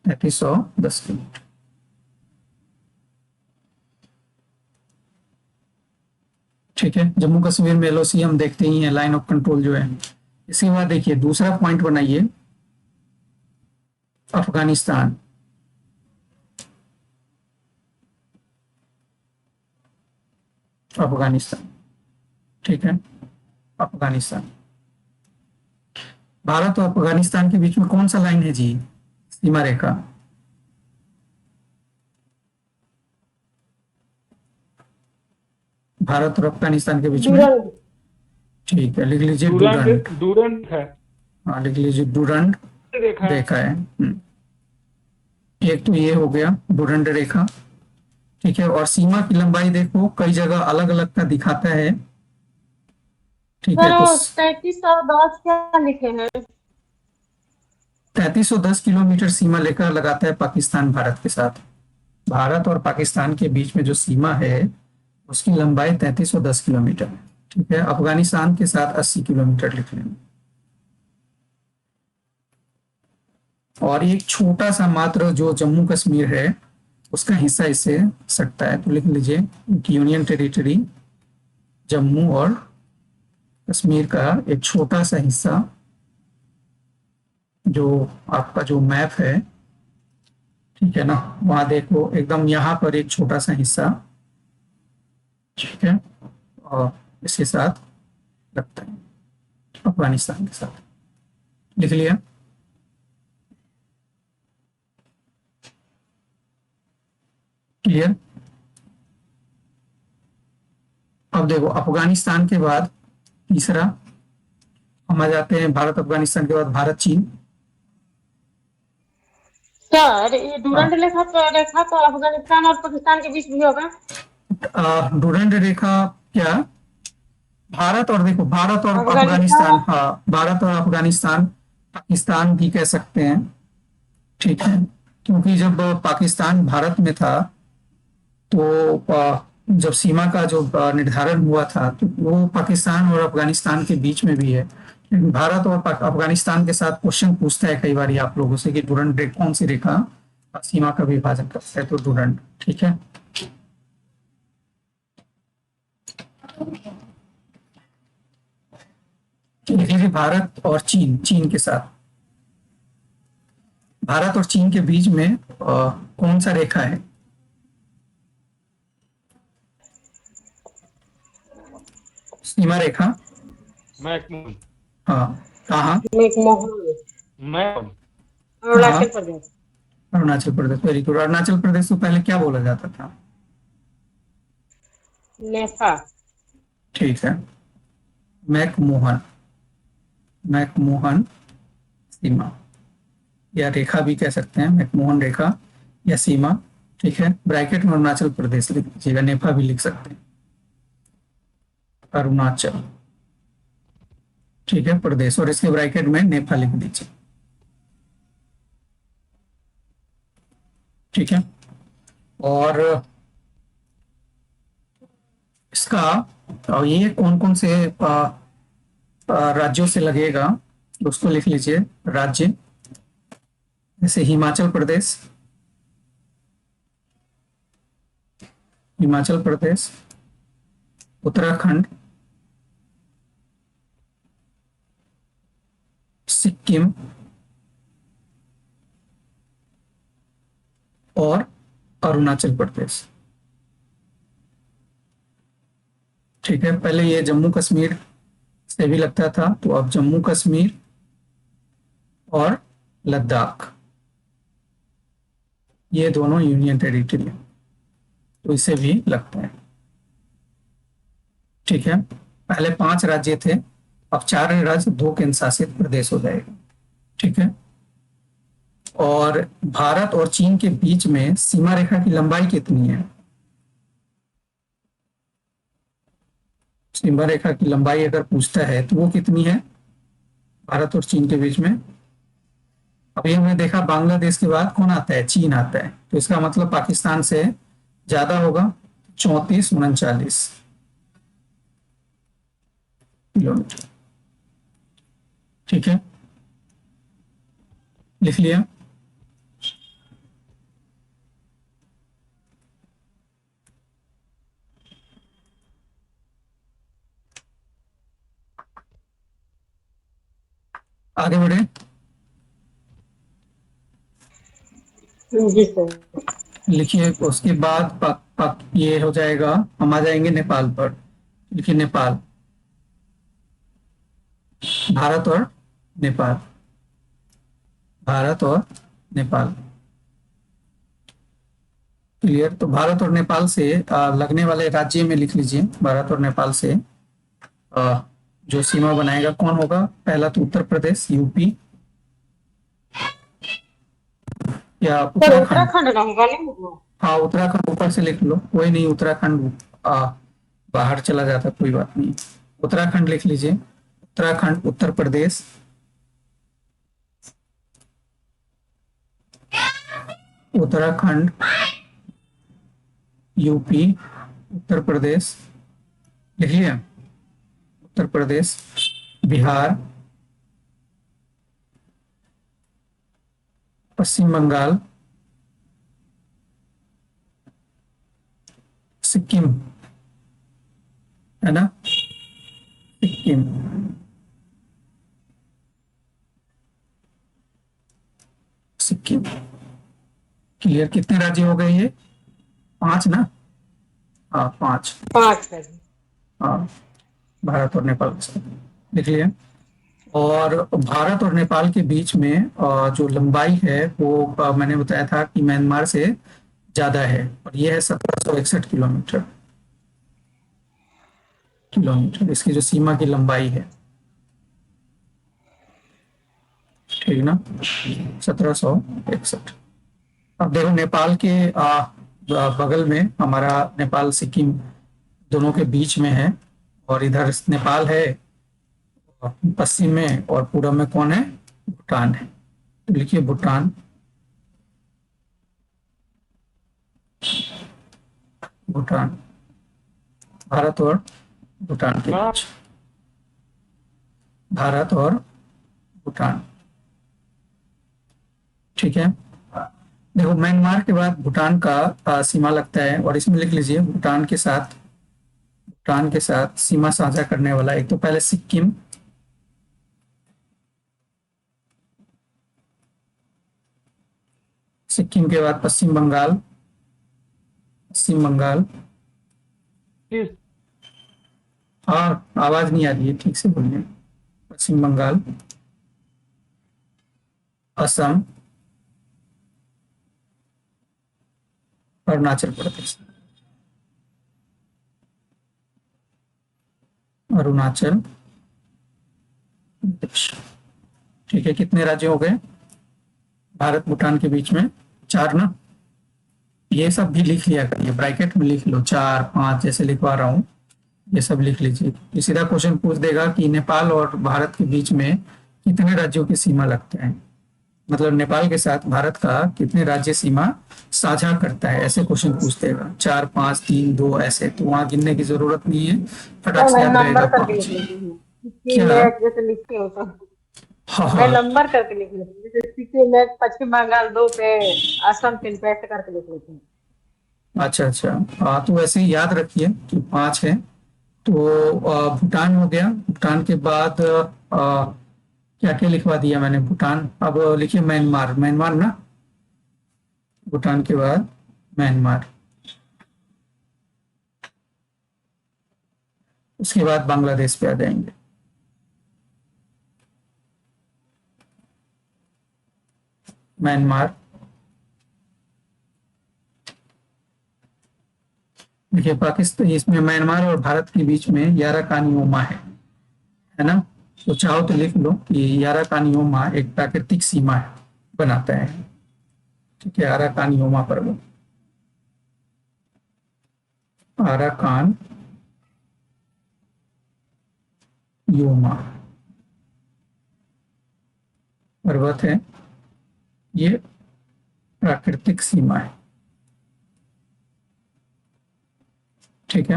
3310 किलोमीटर। ठीक है, जम्मू कश्मीर में एलओसी हम देखते ही हैं, लाइन ऑफ कंट्रोल जो है। इसके बाद देखिए दूसरा पॉइंट बनाइए, अफगानिस्तान। अफगानिस्तान, ठीक है, अफगानिस्तान। भारत और अफगानिस्तान के बीच में कौन सा लाइन है जी, सीमा रेखा? भारत और अफगानिस्तान के बीच में, डूरंड। ठीक है, लिख लीजिए डूरंड, डूरंड। डूरंड है, हाँ, लिख लीजिए डूरंड देखा है। रेखा है। एक तो ये हो गया डूरंड रेखा, ठीक है। और सीमा की लंबाई देखो कई जगह अलग अलग का दिखाता है, ठीक है। सर तो 3310 क्या लिखे हैं? 3310 किलोमीटर सीमा लेकर लगाता है पाकिस्तान भारत के साथ। भारत और पाकिस्तान के बीच में जो सीमा है उसकी लंबाई 3310 किलोमीटर है, ठीक है। अफगानिस्तान के साथ 80 किलोमीटर लिख लेंगे। और एक छोटा सा मात्र जो जम्मू कश्मीर है उसका हिस्सा इससे सटता है, तो लिख लीजिए यूनियन टेरिटरी जम्मू और कश्मीर का एक छोटा सा हिस्सा, जो आपका जो मैप है, ठीक है ना, वहां देखो एकदम यहाँ पर एक छोटा सा हिस्सा, ठीक है, और इसके साथ लगता है अफगानिस्तान के साथ। लिख लिया? क्लियर? अब देखो अफगानिस्तान के बाद तीसरा हम आ जाते हैं, भारत अफगानिस्तान के बाद भारत चीन। सर ये हाँ, डूरंड रेखा तो अफगानिस्तान और पाकिस्तान के बीच भी होगा। डूरंड रेखा क्या, भारत और देखो भारत और अफगानिस्तान। अफगानिस्तान, हाँ, भारत और अफगानिस्तान पाकिस्तान भी कह सकते हैं, ठीक है। क्योंकि जब पाकिस्तान भारत में था तो जब सीमा का जो निर्धारण हुआ था तो वो पाकिस्तान और अफगानिस्तान के बीच में भी है। लेकिन भारत और अफगानिस्तान के साथ क्वेश्चन पूछता है कई बार आप लोगों से कि डूरंड कौन सी रेखा सीमा का विभाजन करता है, तो डूरंड, ठीक है। देखिए भारत और चीन, चीन के साथ, भारत और चीन के बीच में कौन सा रेखा है? सीमा रेखा, मैकमोहन, हाँ, कहाँ? मैकमोहन। मैकमोहन, कहाँ? अरुणाचल प्रदेश। Arunachal Pradesh, very good. अरुणाचल प्रदेश को पहले क्या बोला जाता था? नेफा। ठीक है, मैकमोहन, मैकमोहन सीमा या रेखा भी कह सकते हैं, मैकमोहन रेखा या सीमा, ठीक है। ब्रैकेट में अरुणाचल प्रदेश लिख दीजिएगा, नेफा भी लिख सकते हैं, अरुणाचल, ठीक है, प्रदेश, और इसके ब्रैकेट में नेफा लिख दीजिए, ठीक है। और इसका और ये कौन कौन से राज्यों से लगेगा उसको लिख लीजिए, राज्य, जैसे हिमाचल प्रदेश, हिमाचल प्रदेश, उत्तराखंड, सिक्किम और अरुणाचल प्रदेश, ठीक है। पहले ये जम्मू कश्मीर से भी लगता था, तो अब जम्मू कश्मीर और लद्दाख, ये दोनों यूनियन टेरिटरी है, तो इसे भी लगता है, ठीक है। पहले 5 राज्य थे, अब 4 राज्य, 2 केंद्र शासित प्रदेश हो जाएगा, ठीक है। और भारत और चीन के बीच में सीमा रेखा की लंबाई कितनी है? सीमा रेखा की लंबाई अगर पूछता है तो वो कितनी है भारत और चीन के बीच में? अभी हमने देखा बांग्लादेश के बाद कौन आता है, चीन आता है, तो इसका मतलब पाकिस्तान से ज्यादा होगा, 3439 किलोमीटर, ठीक है। लिख लिया? आगे बढ़े। जी सर। लिखिए उसके बाद ये हो जाएगा, हम आ जाएंगे नेपाल पर। लिखिए नेपाल, भारत और नेपाल, भारत और नेपाल। क्लियर। तो भारत और नेपाल से लगने वाले राज्य में लिख लीजिए। भारत और नेपाल से जो सीमा बनाएगा कौन होगा? पहला तो उत्तर प्रदेश, यूपी या सर उत्तराखंड। उत्तराखंड रहेगा नहीं? हाँ, उत्तराखंड ऊपर से लिख लो, कोई नहीं, उत्तराखंड बाहर चला जाता, कोई बात नहीं। उत्तराखंड लिख लीजिए। उत्तराखंड, उत्तर प्रदेश, उत्तराखंड, यूपी, उत्तर प्रदेश, लिखिए। उत्तर प्रदेश, बिहार, पश्चिम बंगाल, सिक्किम, है ना, सिक्किम, सिक्किम। क्लियर। कितने राज्य हो गए ये? 5 ना? हाँ, 5। 5 है। हाँ, भारत और नेपाल के साथ लिख लिया। और भारत और नेपाल के बीच में जो लंबाई है वो मैंने बताया था कि म्यांमार से ज्यादा है, और ये है 1761 किलोमीटर। इसकी जो सीमा की लंबाई है, ठीक ना, 1761। अब देखो नेपाल के बगल में हमारा नेपाल सिक्किम दोनों के बीच में है, और इधर नेपाल है पश्चिम में, और पूरब में कौन है? भूटान है। तो लिखिए भूटान, भूटान, भारत और भूटान के बीच, भारत और भूटान। ठीक है। देखो म्यांमार के बाद भूटान का सीमा लगता है, और इसमें लिख लीजिए भूटान के साथ सीमा साझा करने वाला एक तो पहले सिक्किम, सिक्किम के बाद पश्चिम बंगाल, पश्चिम बंगाल। किस हाँ, आवाज नहीं आ रही है, ठीक से बोलिए। पश्चिम बंगाल, असम, अरुणाचल प्रदेश, अरुणाचल प्रदेश। ठीक है। कितने राज्य हो गए भारत भूटान के बीच में? 4 ना? ये सब भी लिख लिया करिए, ब्रैकेट में लिख लो, 4 5 जैसे लिखवा रहा हूँ, ये सब लिख लीजिए। ये सीधा क्वेश्चन पूछ देगा कि नेपाल और भारत के बीच में कितने राज्यों की सीमा लगते हैं, मतलब नेपाल के साथ भारत का कितने राज्य सीमा साझा करता है, ऐसे क्वेश्चन पूछ देगा। 4 5 3 2 ऐसे, तो वहां गिनने की जरूरत नहीं है, फटाक सर से मैं याद रहेगा नंबर करके लिख 5। लेती हूँ। क्या? सिक्किम जैसे लिखती हूँ तो हाँ मैं हाँ। नंबर करके लिख लेती हूँ। जैसे सिक्किम 1, पश्चिम बंगाल 2 पे, असम 3 पे, ऐसे करके लिख लेती हूँ। अच्छा अच्छा। हाँ, तो वैसे ही याद रखिए कि 5 है। तो भूटान हो गया। भूटान के बाद क्या क्या लिखवा दिया मैंने? भूटान। अब लिखिए म्यांमार, म्यांमार ना, भूटान के बाद म्यांमार, उसके बाद बांग्लादेश पे आ जाएंगे। म्यांमार, देखिए पाकिस्तान, इसमें म्यांमार और भारत के बीच में याराकानियोमा है ना? तो चाहो तो लिख लो कि याराकानियोमा एक प्राकृतिक सीमा बनाता है। ठीक है, याराकानियोमा पर्वत, आराकान योमा पर्वत है, ये प्राकृतिक सीमा है। ठीक है।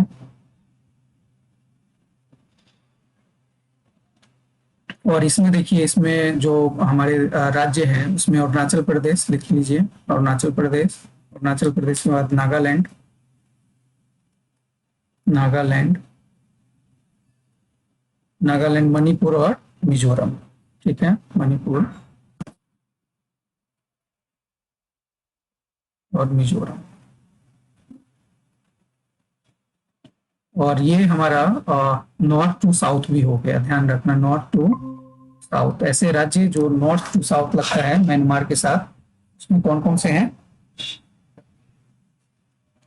और इसमें देखिए, इसमें जो हमारे राज्य हैं उसमें अरुणाचल प्रदेश लिख लीजिए। अरुणाचल प्रदेश, अरुणाचल प्रदेश के बाद नागालैंड, नागालैंड, नागालैंड, मणिपुर और मिजोरम। ठीक है, मणिपुर और मिजोरम। और ये हमारा नॉर्थ टू साउथ भी हो गया, ध्यान रखना, नॉर्थ टू साउथ। ऐसे राज्य जो नॉर्थ टू साउथ लगता है म्यांमार के साथ, उसमें कौन कौन से हैं?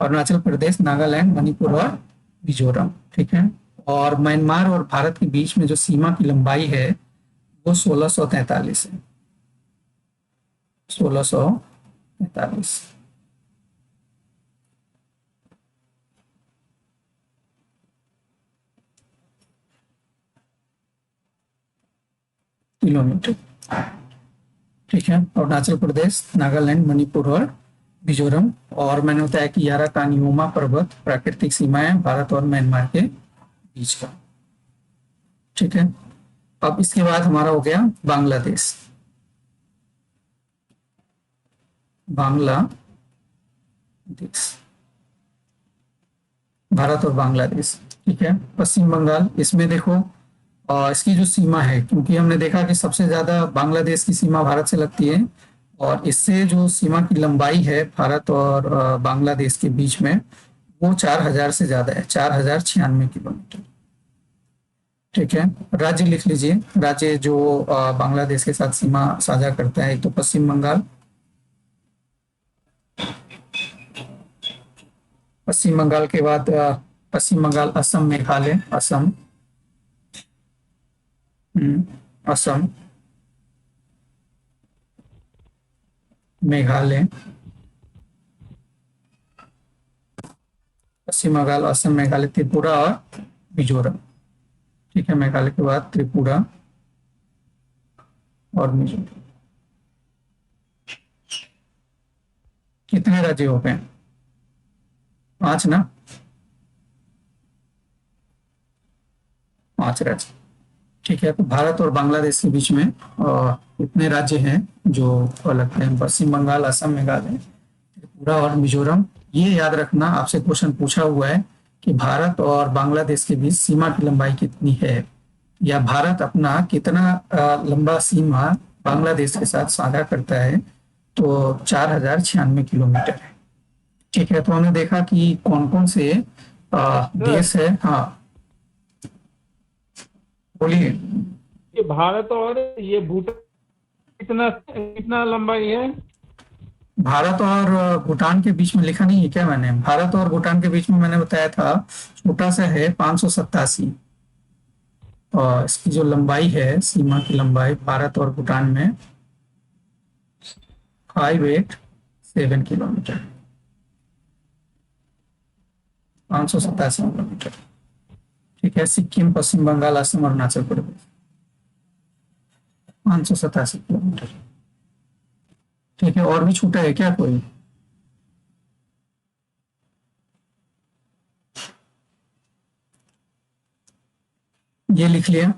अरुणाचल प्रदेश, नागालैंड, मणिपुर और मिजोरम। ठीक है। और म्यांमार और भारत के बीच में जो सीमा की लंबाई है वो 1643 है, 1643 किलोमीटर। ठीक है। अरुणाचल प्रदेश, नागालैंड, मणिपुर और मिजोरम। और मैंने बताया कि यारा कानियोमा पर्वत प्राकृतिक सीमाएं भारत और म्यांमार के बीच का। ठीक है। अब इसके बाद हमारा हो गया बांग्लादेश। बांग्लादेश, भारत और बांग्लादेश। ठीक है। पश्चिम बंगाल, इसमें देखो इसकी जो सीमा है, क्योंकि हमने देखा कि सबसे ज्यादा बांग्लादेश की सीमा भारत से लगती है, और इससे जो सीमा की लंबाई है भारत और बांग्लादेश के बीच में, वो 4000 से ज्यादा है, 4096 किलोमीटर। ठीक है। राज्य लिख लीजिए, राज्य जो बांग्लादेश के साथ सीमा साझा करता है, एक तो पश्चिम बंगाल, पश्चिम बंगाल के बाद पश्चिम बंगाल, असम, मेघालय, असम, असम, मेघालय, पश्चिम बंगाल, असम, मेघालय, त्रिपुरा और मिजोरम। ठीक है। मेघालय के बाद त्रिपुरा और मिजोरम। कितने राज्य हो गए? 5 ना, 5 राज्य। ठीक है। तो भारत और बांग्लादेश के बीच में इतने राज्य हैं जो अलग हैं, पश्चिम बंगाल, असम, मेघालय, त्रिपुरा और मिजोरम। ये याद रखना, आपसे क्वेश्चन पूछा हुआ है कि भारत और बांग्लादेश के बीच सीमा की लंबाई कितनी है, या भारत अपना कितना लंबा सीमा बांग्लादेश के साथ साझा करता है, तो 4096 किलोमीटर है। ठीक है। तो हमने देखा कि कौन कौन से देश है। हाँ, बोलिए। ये भारत और ये भूटान कितना कितना लंबाई है? भारत और भूटान के बीच में लिखा नहीं है क्या मैंने? भारत और भूटान के बीच में मैंने बताया था, छोटा सा है, 587। और इसकी जो लंबाई है, सीमा की लंबाई भारत और भूटान में 587 किलोमीटर, 587 किलोमीटर। ठीक है। सिक्किम, पश्चिम बंगाल, असम, अरुणाचल प्रदेश, 587 किलोमीटर। ठीक है। और भी छोटा है क्या कोई? ये लिख लिया।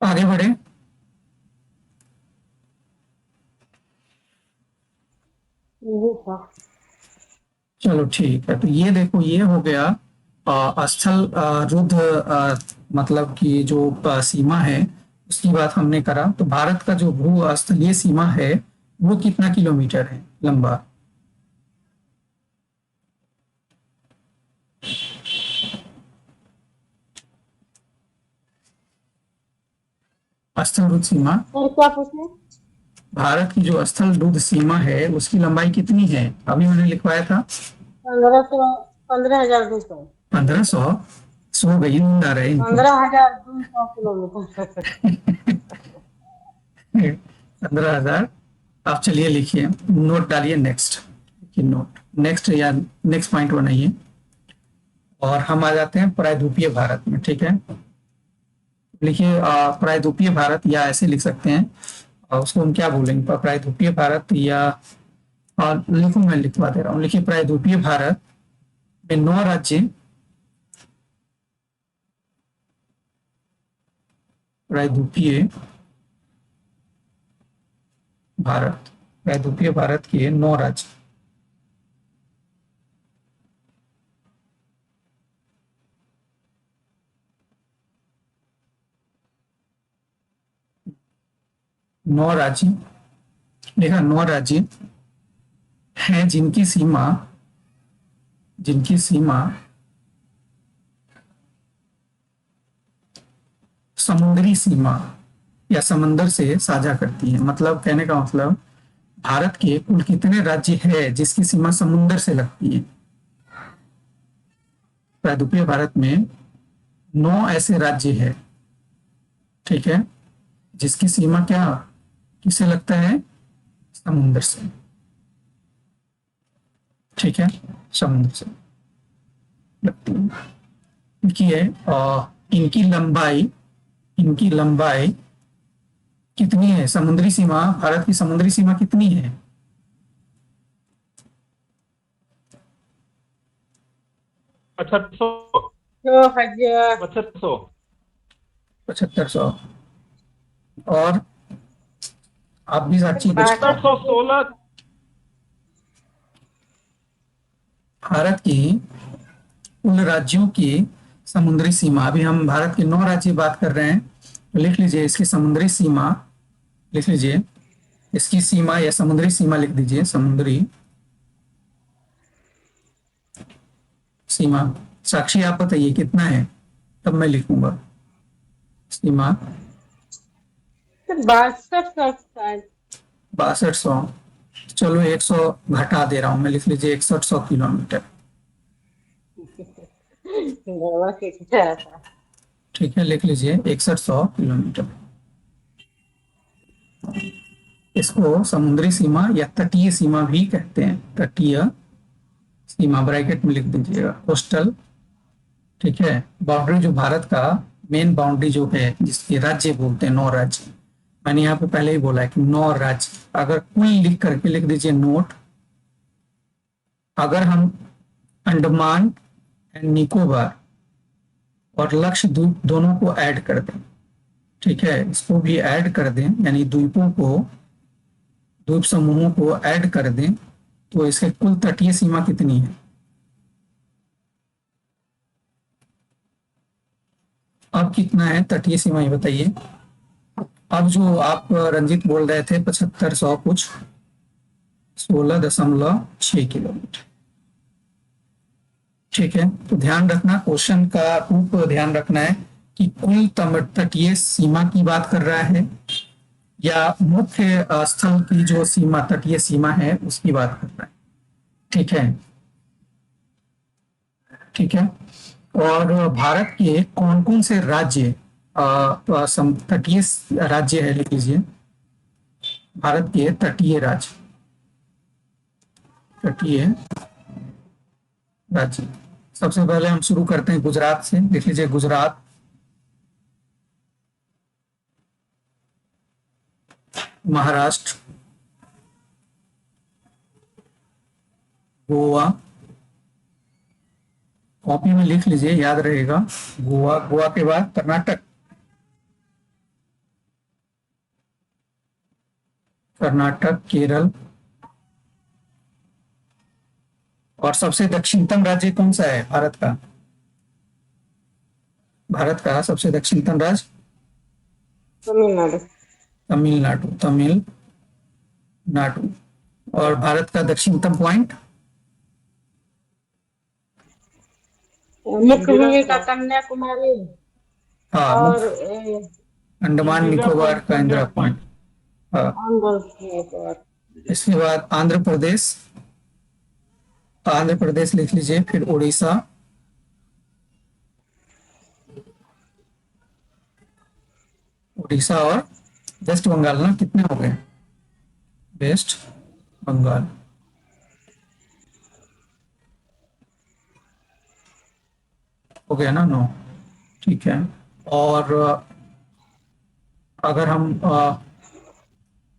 आगे बढ़े। ये था। चलो ठीक है। तो ये देखो, ये हो गया स्थल रुद्ध, मतलब कि जो सीमा है उसकी बात हमने करा। तो भारत का जो भू स्थलीय सीमा है वो कितना किलोमीटर है लंबा? स्थल रुद्ध सीमा, सर क्या पूछे? भारत की जो स्थल रुद्ध सीमा है उसकी लंबाई कितनी है? अभी मैंने लिखवाया था 1500, 15,200, 1500। सो गई, नींद आ रहा है इनको। 15,200 किलोमीटर। 15,000। आप चलिए लिखिए, नोट डालिए, नेक्स्ट कि नोट, नेक्स्ट या नेक्स्ट पॉइंट बनाइए। और हम आ जाते हैं प्रायद्वीपीय भारत में। ठीक है। लिखिए प्रायद्वीपीय भारत, या ऐसे लिख सकते हैं, उसको हम क्या बोलेंगे, प्रायद्वीपीय भारत, या लिखो, मैं लिखवा दे रहा हूँ। लिखिए प्रायद्वीपीय भारत में 9 राज्य प्रायद्वीपीय भारत, प्रायद्वीपीय भारत के 9 राज्य। नौ राज्य देखा, 9 राज्य हैं जिनकी सीमा समुद्री सीमा या समंदर से साझा करती है। मतलब कहने का मतलब, भारत के कुल कितने राज्य है जिसकी सीमा समुद्र से लगती है? प्रायद्वीपीय भारत में 9 ऐसे राज्य है, ठीक है, जिसकी सीमा क्या किससे लगता है? समुद्र से, ठीक है, समुद्र से लगती है। देखिए, इनकी लंबाई कितनी है? समुद्री सीमा, भारत की समुद्री सीमा कितनी है? 7500 2000 7500 7500। और आप भी साक्षी कुछ, 7516 भारत की कुल राज्यों की समुद्री सीमा, अभी हम भारत के 9 राज्य की बात कर रहे हैं, तो लिख लीजिए इसकी समुद्री सीमा, लिख लीजिए इसकी सीमा या समुद्री सीमा लिख दीजिए, समुद्री सीमा। साक्षी आप बताइए कितना है, तब मैं लिखूंगा सीमा। 62 6200, चलो 100 घटा दे रहा हूं मैं, लिख लीजिए 6100 किलोमीटर, गवा के क्या था। ठीक है, लिख लीजिए 6100 किलोमीटर। इसको समुद्री सीमा या तटीय सीमा भी कहते हैं, तटीय सीमा ब्रैकेट में लिख दीजिएगा, कोस्टल, ठीक है। बाउंड्री जो भारत का मेन बाउंड्री जो है, जिसके राज्य बोलते हैं 9 राज्य, मैंने यहाँ पे पहले ही बोला है कि 9 राज्य, अगर कुल लिख करके लिख दीजिए नोट, अगर हम अंडमान एंड निकोबार और लक्षद्वीप दोनों को ऐड कर दें, ठीक है, इसको भी ऐड कर दें, यानी द्वीप समूहों को ऐड कर दें, तो इसके कुल तटीय सीमा कितनी है? अब कितना है तटीय सीमा, ये बताइए। अब जो आप रंजीत बोल रहे थे 7500 कुछ, 16.6 किलोमीटर, ठीक है। तो ध्यान रखना, क्वेश्चन का रूप ध्यान रखना है कि कुल तटीय सीमा की बात कर रहा है या मुख्य स्थल की जो सीमा, तटीय सीमा है, उसकी बात कर रहा है, ठीक है, ठीक है। और भारत के कौन कौन से राज्य तटीय राज्य है, लिख लीजिए भारत के तटीय राज्य। सबसे पहले हम शुरू करते हैं गुजरात से, लिख लीजिए गुजरात, महाराष्ट्र, गोवा, कॉपी में लिख लीजिए, याद रहेगा, गोवा के बाद कर्नाटक, केरल, और सबसे दक्षिणतम राज्य कौन सा है भारत का? भारत का सबसे दक्षिणतम राज्य तमिलनाडु। और भारत का दक्षिणतम पॉइंट मुख्य का कन्याकुमारी हाँ, और अंडमान निकोबार का इंदिरा पॉइंट, हाँ। इसके बाद आंध्र प्रदेश लिख लीजिए, फिर उड़ीसा, और वेस्ट बंगाल ना, कितने हो गए? वेस्ट बंगाल, हो गया ना 9, ठीक है। और अगर हम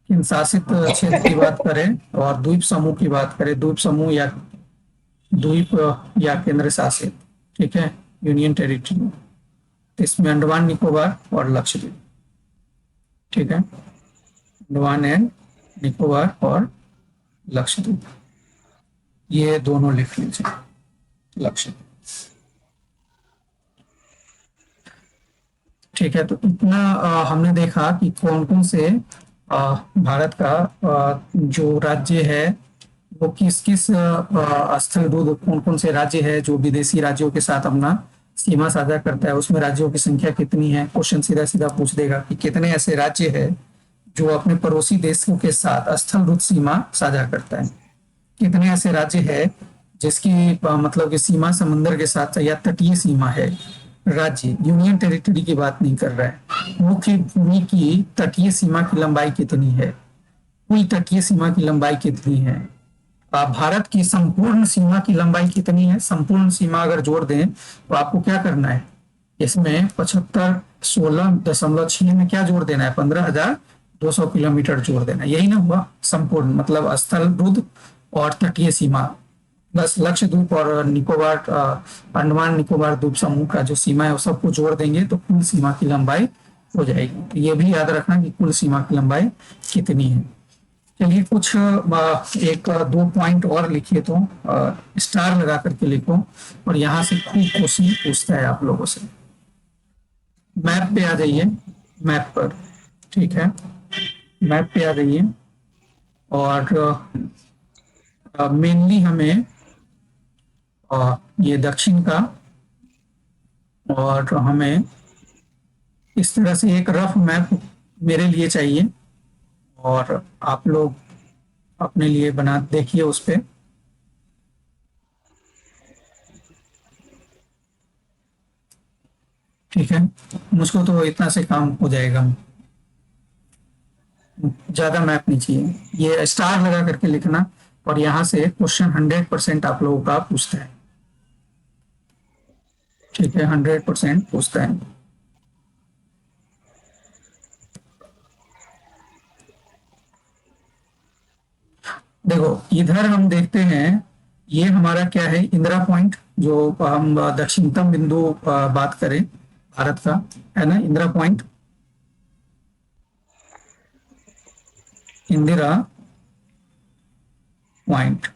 केंद्र शासित क्षेत्र की बात करें और द्वीप समूह की बात करें, द्वीप समूह या द्वीप या केंद्र शासित, ठीक है, यूनियन टेरिटरी, तो इसमें अंडमान निकोबार और लक्षद्वीप, ठीक है, अंडमान एंड निकोबार और लक्षद्वीप, ये दोनों लिख लीजिए, लक्षद्वीप। ठीक है, तो इतना हमने देखा कि कौन कौन से भारत का जो राज्य है वो किस किस स्थल दूर, कौन कौन से राज्य है जो विदेशी राज्यों के साथ अपना सीमा साझा करता है, उसमें राज्यों की संख्या कितनी है। क्वेश्चन सीधा सीधा पूछ देगा कि कितने ऐसे राज्य है जो अपने पड़ोसी देशों के साथ स्थल रूप सीमा साझा करता है, कितने ऐसे राज्य है जिसकी मतलब कि सीमा समुद्र के साथ या तटीय सीमा है। राज्य यूनियन टेरिटरी की बात नहीं कर रहा है, मुख्य भूमि की तटीय सीमा की लंबाई कितनी है, कुल तटीय सीमा की लंबाई कितनी है, भारत की संपूर्ण सीमा की लंबाई कितनी है। संपूर्ण सीमा अगर जोड़ दें तो आपको क्या करना है, इसमें 75 16.6 में क्या जोड़ देना है, 15,200 किलोमीटर जोड़ देना है। यही ना हुआ संपूर्ण, मतलब स्थल रुद्र और तटीय सीमा बस लक्षद्वीप और निकोबार अंडमान निकोबार द्वीप समूह का जो सीमा है वो सबको जोड़ देंगे तो कुल सीमा की लंबाई हो जाएगी। तो ये भी याद रखना कि कुल सीमा की लंबाई कितनी है। चलिए कुछ एक दो पॉइंट और लिखिए, तो स्टार लगा करके लिखो, और यहाँ से खूब क्वेश्चन पूछता है आप लोगों से। मैप पे आ जाइए, मैप पर, ठीक है, मैप पे आ जाइए, और मेनली हमें ये दक्षिण का, और हमें इस तरह से एक रफ मैप मेरे लिए चाहिए, और आप लोग अपने लिए बना देखिए उस पे। ठीक है, मुझको तो इतना से काम हो जाएगा, ज्यादा मैप नहीं चाहिए। ये स्टार लगा करके लिखना, और यहाँ से क्वेश्चन 100% आप लोगों का पूछता है। ठीक है, 100% पूछता है। देखो इधर हम देखते हैं, ये हमारा क्या है, इंदिरा पॉइंट, जो हम दक्षिणतम बिंदु बात करें भारत का, है ना, इंदिरा पॉइंट, इंदिरा पॉइंट।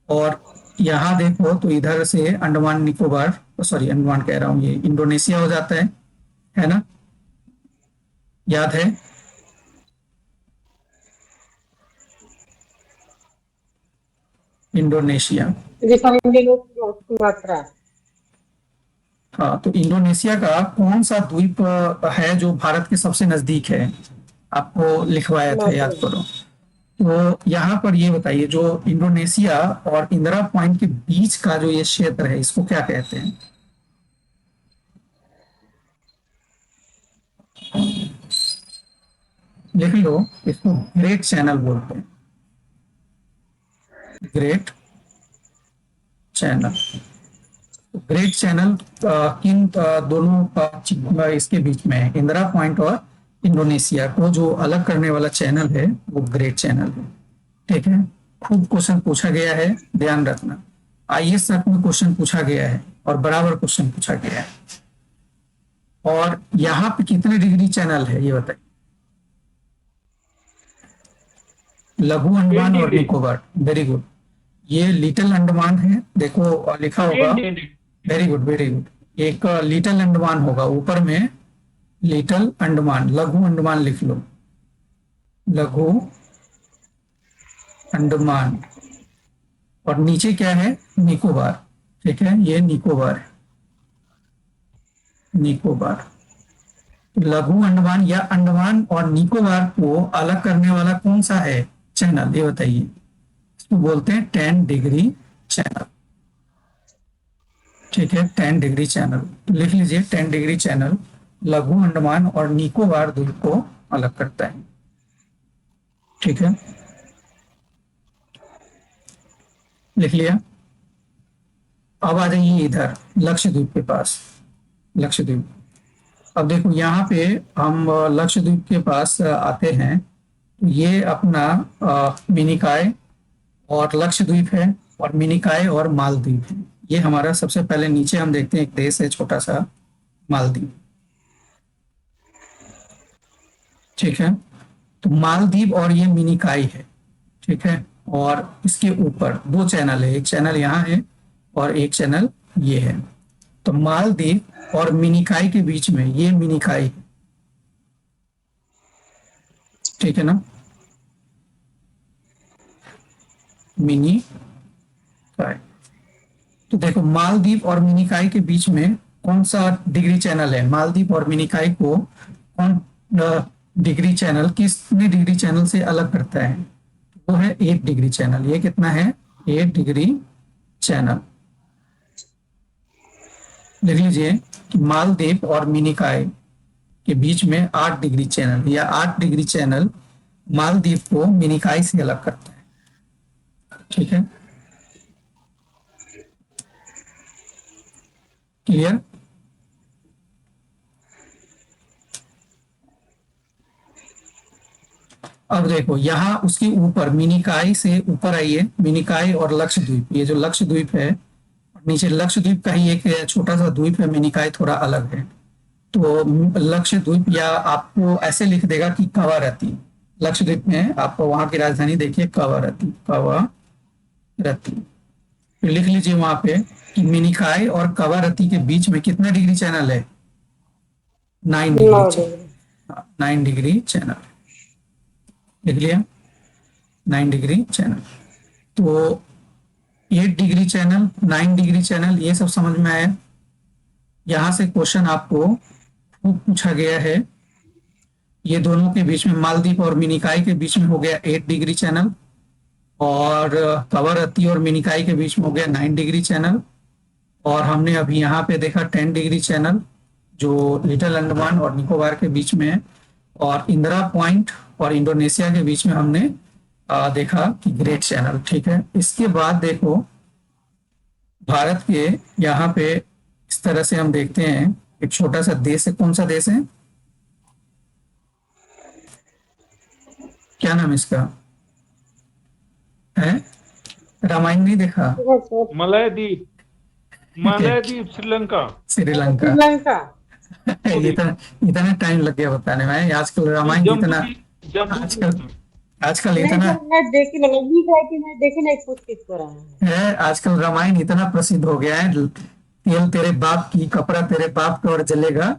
और यहाँ देखो तो इधर से अंडमान निकोबार, सॉरी अंडमान कह रहा हूँ, ये इंडोनेशिया हो जाता है ना, याद है। इंडोनेशिया, मात्रा। हाँ, तो इंडोनेशिया का कौन सा द्वीप है जो भारत के सबसे नजदीक है, आपको लिखवाया था, याद करो। तो यहाँ पर ये बताइए, जो इंडोनेशिया और इंदिरा पॉइंट के बीच का जो ये क्षेत्र है, इसको क्या कहते हैं। लिख लो, इसको ग्रेट चैनल बोलते हैं, ग्रेट चैनल। ग्रेट चैनल किन दोनों इसके बीच में है, इंदिरा पॉइंट और इंडोनेशिया को जो अलग करने वाला चैनल है वो ग्रेट चैनल है। ठीक है, खूब क्वेश्चन पूछा गया है, ध्यान रखना। आईएएस तक में क्वेश्चन पूछा गया है, और बराबर क्वेश्चन पूछा गया है। और यहाँ पे कितने डिग्री चैनल है ये बताइए। लघु अंडमान और निकोबार, वेरी गुड। ये लिटिल अंडमान है, देखो लिखा होगा, वेरी गुड वेरी गुड। एक लिटिल अंडमान होगा, ऊपर में लिटिल अंडमान, लघु अंडमान लिख लो, लघु अंडमान, और नीचे क्या है, निकोबार। ठीक है, ये निकोबार है, निकोबार। लघु अंडमान या अंडमान और निकोबार को अलग करने वाला कौन सा है चैनल, ये बताइए। इसको बोलते हैं 10 डिग्री चैनल। ठीक है, 10 डिग्री चैनल, तो लिख लीजिए 10 डिग्री चैनल लघु अंडमान और निकोबार द्वीप को अलग करता है। ठीक है, लिख लिया। अब आ जाइए इधर लक्षद्वीप के पास, लक्षद्वीप। अब देखो यहाँ पे हम लक्षद्वीप के पास आते हैं, तो ये अपना मिनिकॉय और लक्षद्वीप है, और मिनिकॉय और मालदीव है। ये हमारा सबसे पहले नीचे हम देखते हैं एक देश है छोटा सा, मालदीव। ठीक है। तो मालदीव और ये मिनिकाई है, ठीक है। और इसके ऊपर दो चैनल है, एक चैनल यहाँ है और एक चैनल ये है। तो मालदीव और मिनिकाई के बीच में ये मिनिकाई है, ठीक है ना, मिनिकाई। तो देखो मालदीव और मिनिकाई के बीच में कौन सा डिग्री चैनल है, मालदीव और मिनिकाई को कौन डिग्री चैनल, किसने डिग्री चैनल से अलग करता है, वो है 8 डिग्री चैनल। ये कितना है, 8 डिग्री चैनल। लिख लीजिए कि मालदीव और मिनिकाई के बीच में 8 डिग्री चैनल, या 8 डिग्री चैनल मालदीव को मिनिकाई से अलग करता है, ठीक है। क्लियर। अब देखो यहाँ उसके ऊपर मिनिकाई से ऊपर आइए, मिनिकाई और लक्षद्वीप, ये जो लक्षद्वीप है, नीचे लक्षद्वीप का ही एक छोटा सा द्वीप है, मिनिकाई थोड़ा अलग है। तो लक्षद्वीप, या आपको ऐसे लिख देगा कि कवारती, लक्षद्वीप में आपको वहां की राजधानी देखिए कवारती, कवारती। फिर लिख लीजिए वहां पे कि मिनिकाई और कवारती के बीच में कितना डिग्री चैनल है, 9 9 डिग्री डिग्री। 9 degree channel. लिख लिया 9 डिग्री चैनल। तो 8 डिग्री चैनल, 9 डिग्री चैनल, ये सब समझ में आया। यहां से क्वेश्चन आपको खूब पूछा गया है। ये दोनों के बीच में, मालदीव और मिनिकाई के बीच में हो गया 8 डिग्री चैनल, और कवारती और मिनिकाई के बीच में हो गया 9 डिग्री चैनल। और हमने अभी यहाँ पे देखा 10 डिग्री चैनल जो लिटिल अंडमान और निकोबार के बीच में है। और इंदिरा पॉइंट और इंडोनेशिया के बीच में हमने देखा कि ग्रेट चैनल, ठीक है। इसके बाद देखो भारत के यहाँ पे इस तरह से हम देखते हैं, एक छोटा सा देश है, कौन सा देश है, क्या नाम है इसका, है, रामायण नहीं देखा, मलयद्वीप, मलयद्वीप, श्रीलंका। श्रीलंका। श्रीलंका। इतना टाइम लग गया बताने में, आजकल रामायण इतना, आजकल नहीं इतना तो मैं देखी, मतलब है कि मैं देखी नहीं, पूछ किस को रहा है, आजकल रामायण इतना प्रसिद्ध हो गया है, तेल तेरे बाप की, कपड़ा तेरे बाप का और जलेगा।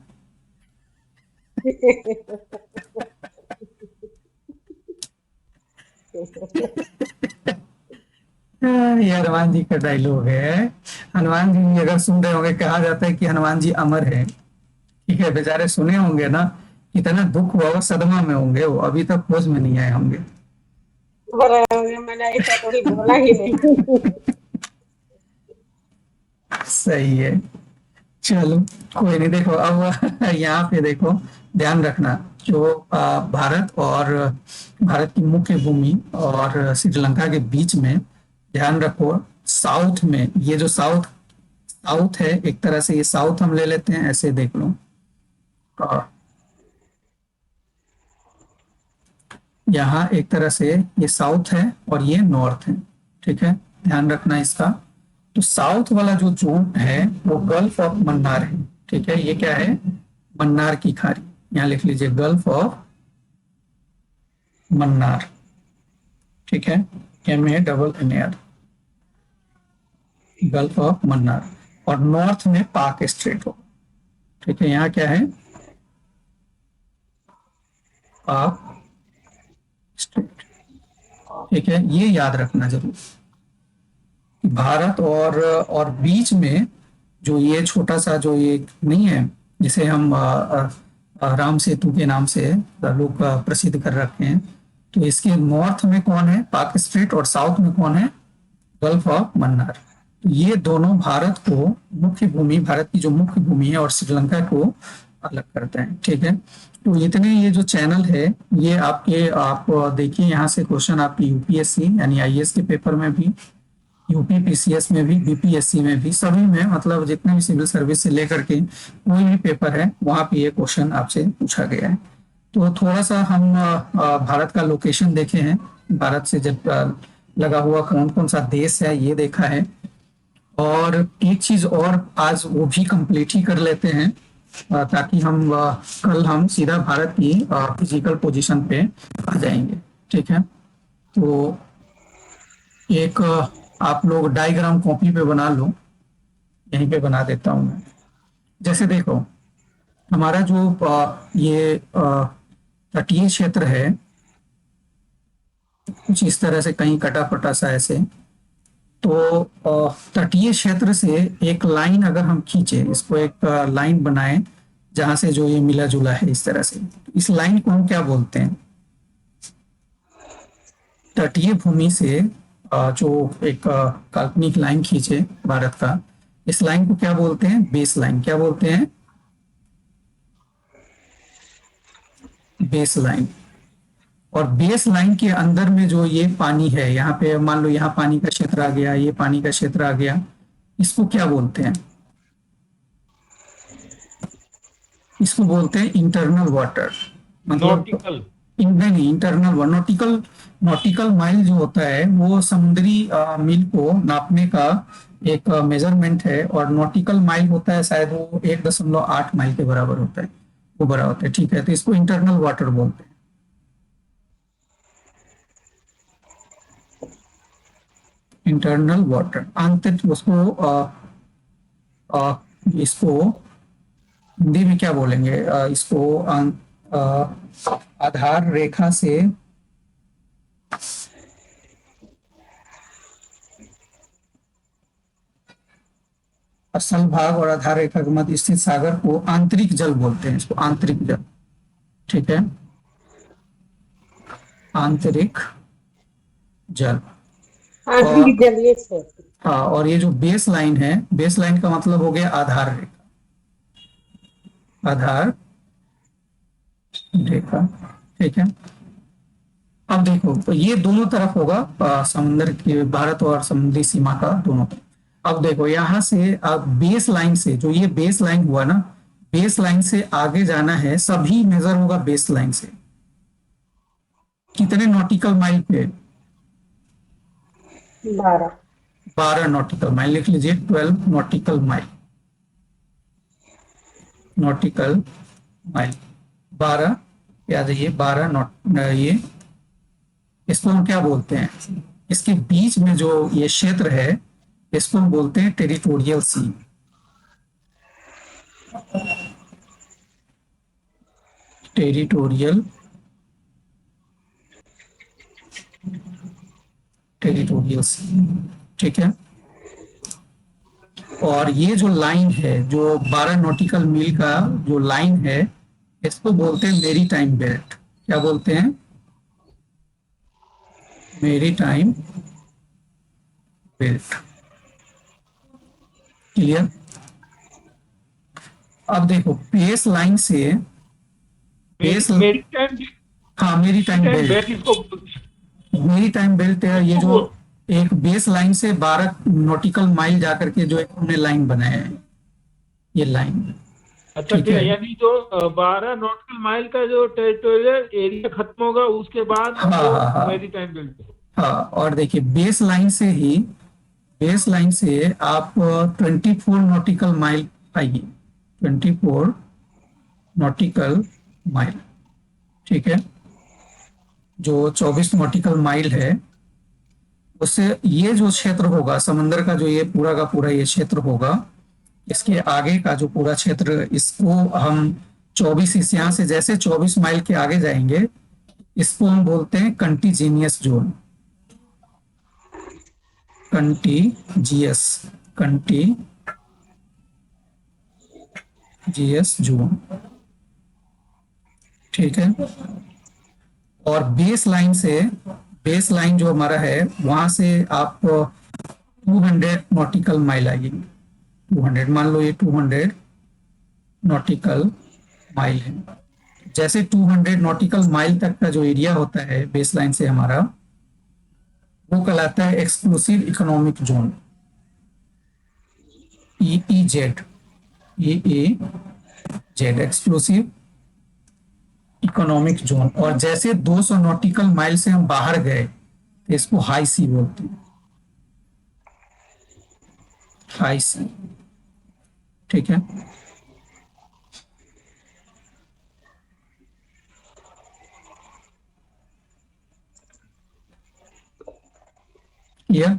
ये हनुमान जी का डायलॉग है। हनुमान जी भी अगर सुन रहे होंगे, कहा जाता है कि हनुमान जी अमर है, ठीक है। बेचारे सुने होंगे ना, इतना दुख हुआ, सदमा में होंगे, वो अभी तक खोज में नहीं आए होंगे। मैंने ऐसा थोड़ी बोला ही नहीं। सही है, चलो कोई नहीं। देखो अब यहाँ पे देखो, ध्यान रखना, जो भारत और भारत की मुख्य भूमि और श्रीलंका के बीच में, ध्यान रखो साउथ में, ये जो साउथ साउथ है, एक तरह से ये साउथ हम ले लेते हैं, ऐसे देख लो। यहाँ एक तरह से ये साउथ है और ये नॉर्थ है, ठीक है, ध्यान रखना इसका। तो साउथ वाला जो जोन है वो गल्फ ऑफ मन्नार है, ठीक है। ये क्या है, मन्नार की खाड़ी, यहाँ लिख लीजिए गल्फ ऑफ मन्नार, ठीक है, MANNAR, गल्फ ऑफ मन्नार। और नॉर्थ में पाक स्ट्रेट हो, ठीक है, यहाँ क्या है, पाक स्ट्रेट, ठीक है। ये याद रखना जरूर, भारत और बीच में जो ये छोटा सा जो ये नहीं है, जिसे हम राम सेतु के नाम से लोग प्रसिद्ध कर रखे हैं, तो इसके नॉर्थ में कौन है, पाक स्ट्रेट, और साउथ में कौन है, गल्फ ऑफ मन्नार। तो ये दोनों भारत को मुख्य भूमि, भारत की जो मुख्य भूमि है, और श्रीलंका को अलग करते हैं, ठीक है। तो इतने ये जो चैनल है, ये आप देखिए, यहाँ से क्वेश्चन आपकी यूपीएससी यानी आईएएस के पेपर में भी, यूपी पीसीएस में भी, बीपीएससी में भी, सभी में, मतलब जितने भी सिविल सर्विस से लेकर के कोई भी पेपर है, वहां पे ये क्वेश्चन आपसे पूछा गया है। तो थोड़ा सा हम भारत का लोकेशन देखे हैं, भारत से जब लगा हुआ कौन कौन सा देश है ये देखा है। और एक चीज और आज वो भी कंप्लीट ही कर लेते हैं ताकि कल हम सीधा भारत की फिजिकल पोजीशन पे आ जाएंगे। ठीक है, तो एक आप लोग डायग्राम कॉपी पे बना लो, यहीं पे बना देता हूँ मैं। जैसे देखो, हमारा जो ये तटीय क्षेत्र है, कुछ इस तरह से कहीं कटा फटा सा ऐसे, तो तटीय क्षेत्र से एक लाइन अगर हम खींचे, इसको एक लाइन बनाए जहां से जो ये मिला जुला है इस तरह से, इस लाइन को हम क्या बोलते हैं? तटीय भूमि से जो एक काल्पनिक लाइन खींचे भारत का, इस लाइन को क्या बोलते हैं? Base line. क्या बोलते हैं? Base line. और बेस लाइन के अंदर में जो ये पानी है, यहाँ पे मान लो यहाँ पानी का क्षेत्र आ गया, ये पानी का क्षेत्र आ गया, इसको क्या बोलते हैं? इसको बोलते हैं इंटरनल वाटर। मतलब नॉटिकल। नहीं, internal water. Nautical, nautical mile जो होता है वो समुद्री मील को नापने का एक मेजरमेंट है, और नॉटिकल माइल होता है शायद वो 1.8 माइल के बराबर होता है, वो बड़ा होता है। ठीक है, तो इसको इंटरनल वाटर बोलते हैं। इंटरनल वाटर, आंतरिक, उसको इसको हिंदी में क्या बोलेंगे? इसको आधार रेखा से असल भाग और आधार रेखा के मध्य स्थित सागर को आंतरिक जल बोलते हैं। इसको आंतरिक जल। ठीक है, आंतरिक जल। आंतरिक जलीय क्षेत्र। हाँ, और ये जो बेस लाइन है, बेस लाइन का मतलब हो गया आधार रेखा। आधार रेखा। ठीक है, अब देखो, तो ये दोनों तरफ होगा समुद्र के, भारत और समुद्री सीमा का दोनों तरफ। अब देखो, यहां से अब बेस लाइन से, जो ये बेस लाइन हुआ ना, बेस लाइन से आगे जाना है, सभी मेजर होगा बेस लाइन से। कितने नॉटिकल माइल पे? 12। 12 नॉटिकल माइल। लिख लीजिए, 12 नॉटिकल माइल। नॉटिकल माइल 12, याद है, ये 12 नॉट, ये इसको हम क्या बोलते हैं? इसके बीच में जो ये क्षेत्र है, इसको हम बोलते हैं टेरिटोरियल सी। टेरिटोरियल, टेरिटोरियल सी। ठीक है, और ये जो लाइन है, जो 12 नॉटिकल मील का जो लाइन है, इसको बोलते हैं मेरी टाइम बेल्ट। क्या बोलते हैं? मेरी टाइम बेल्ट। क्लियर? अब देखो, बेस लाइन से बेस, मेरी टाइम हाँ, मेरी टाइम बेल्ट। बेल्ट इसको मेरी टाइम बेल्ट है ये, जो एक बेस लाइन से 12 नॉटिकल माइल जाकर के जो एक हमने लाइन बनाया है, ये लाइन। अच्छा, ठीक है, यानी जो 12 नॉटिकल माइल का जो टेरिटोरियल एरिया खत्म होगा, उसके बाद हाँ, वो हाँ, हाँ, मेरी टाइम बेल्ट। हाँ। और देखिए, बेस लाइन से ही, बेस लाइन से आप 24 नॉटिकल माइल पाइए। 24 नॉटिकल माइल। ठीक है, जो 24 नॉटिकल माइल है, उससे ये जो क्षेत्र होगा समंदर का, जो ये पूरा का पूरा ये क्षेत्र होगा, इसके आगे का जो पूरा क्षेत्र, इसको हम 24, इस यहाँ से जैसे 24 माइल के आगे जाएंगे, इसको हम बोलते हैं कंटीजीनियस जोन। Contiguous, contiguous zone. ठीक है, और बेस लाइन से, बेस लाइन जो हमारा है, वहां से आप 200 नॉटिकल माइल आएंगे। 200, मान लो ये 200 नॉटिकल माइल है। जैसे 200 नॉटिकल माइल तक का जो एरिया होता है बेस लाइन से हमारा, वो कहलाता है exclusive economic zone. EEZ, EEZ, exclusive economic zone. और जैसे 200 नॉटिकल माइल से हम बाहर गए, तो इसको हाई सी बोलते हैं। हाई सी। ठीक है, क्लियर।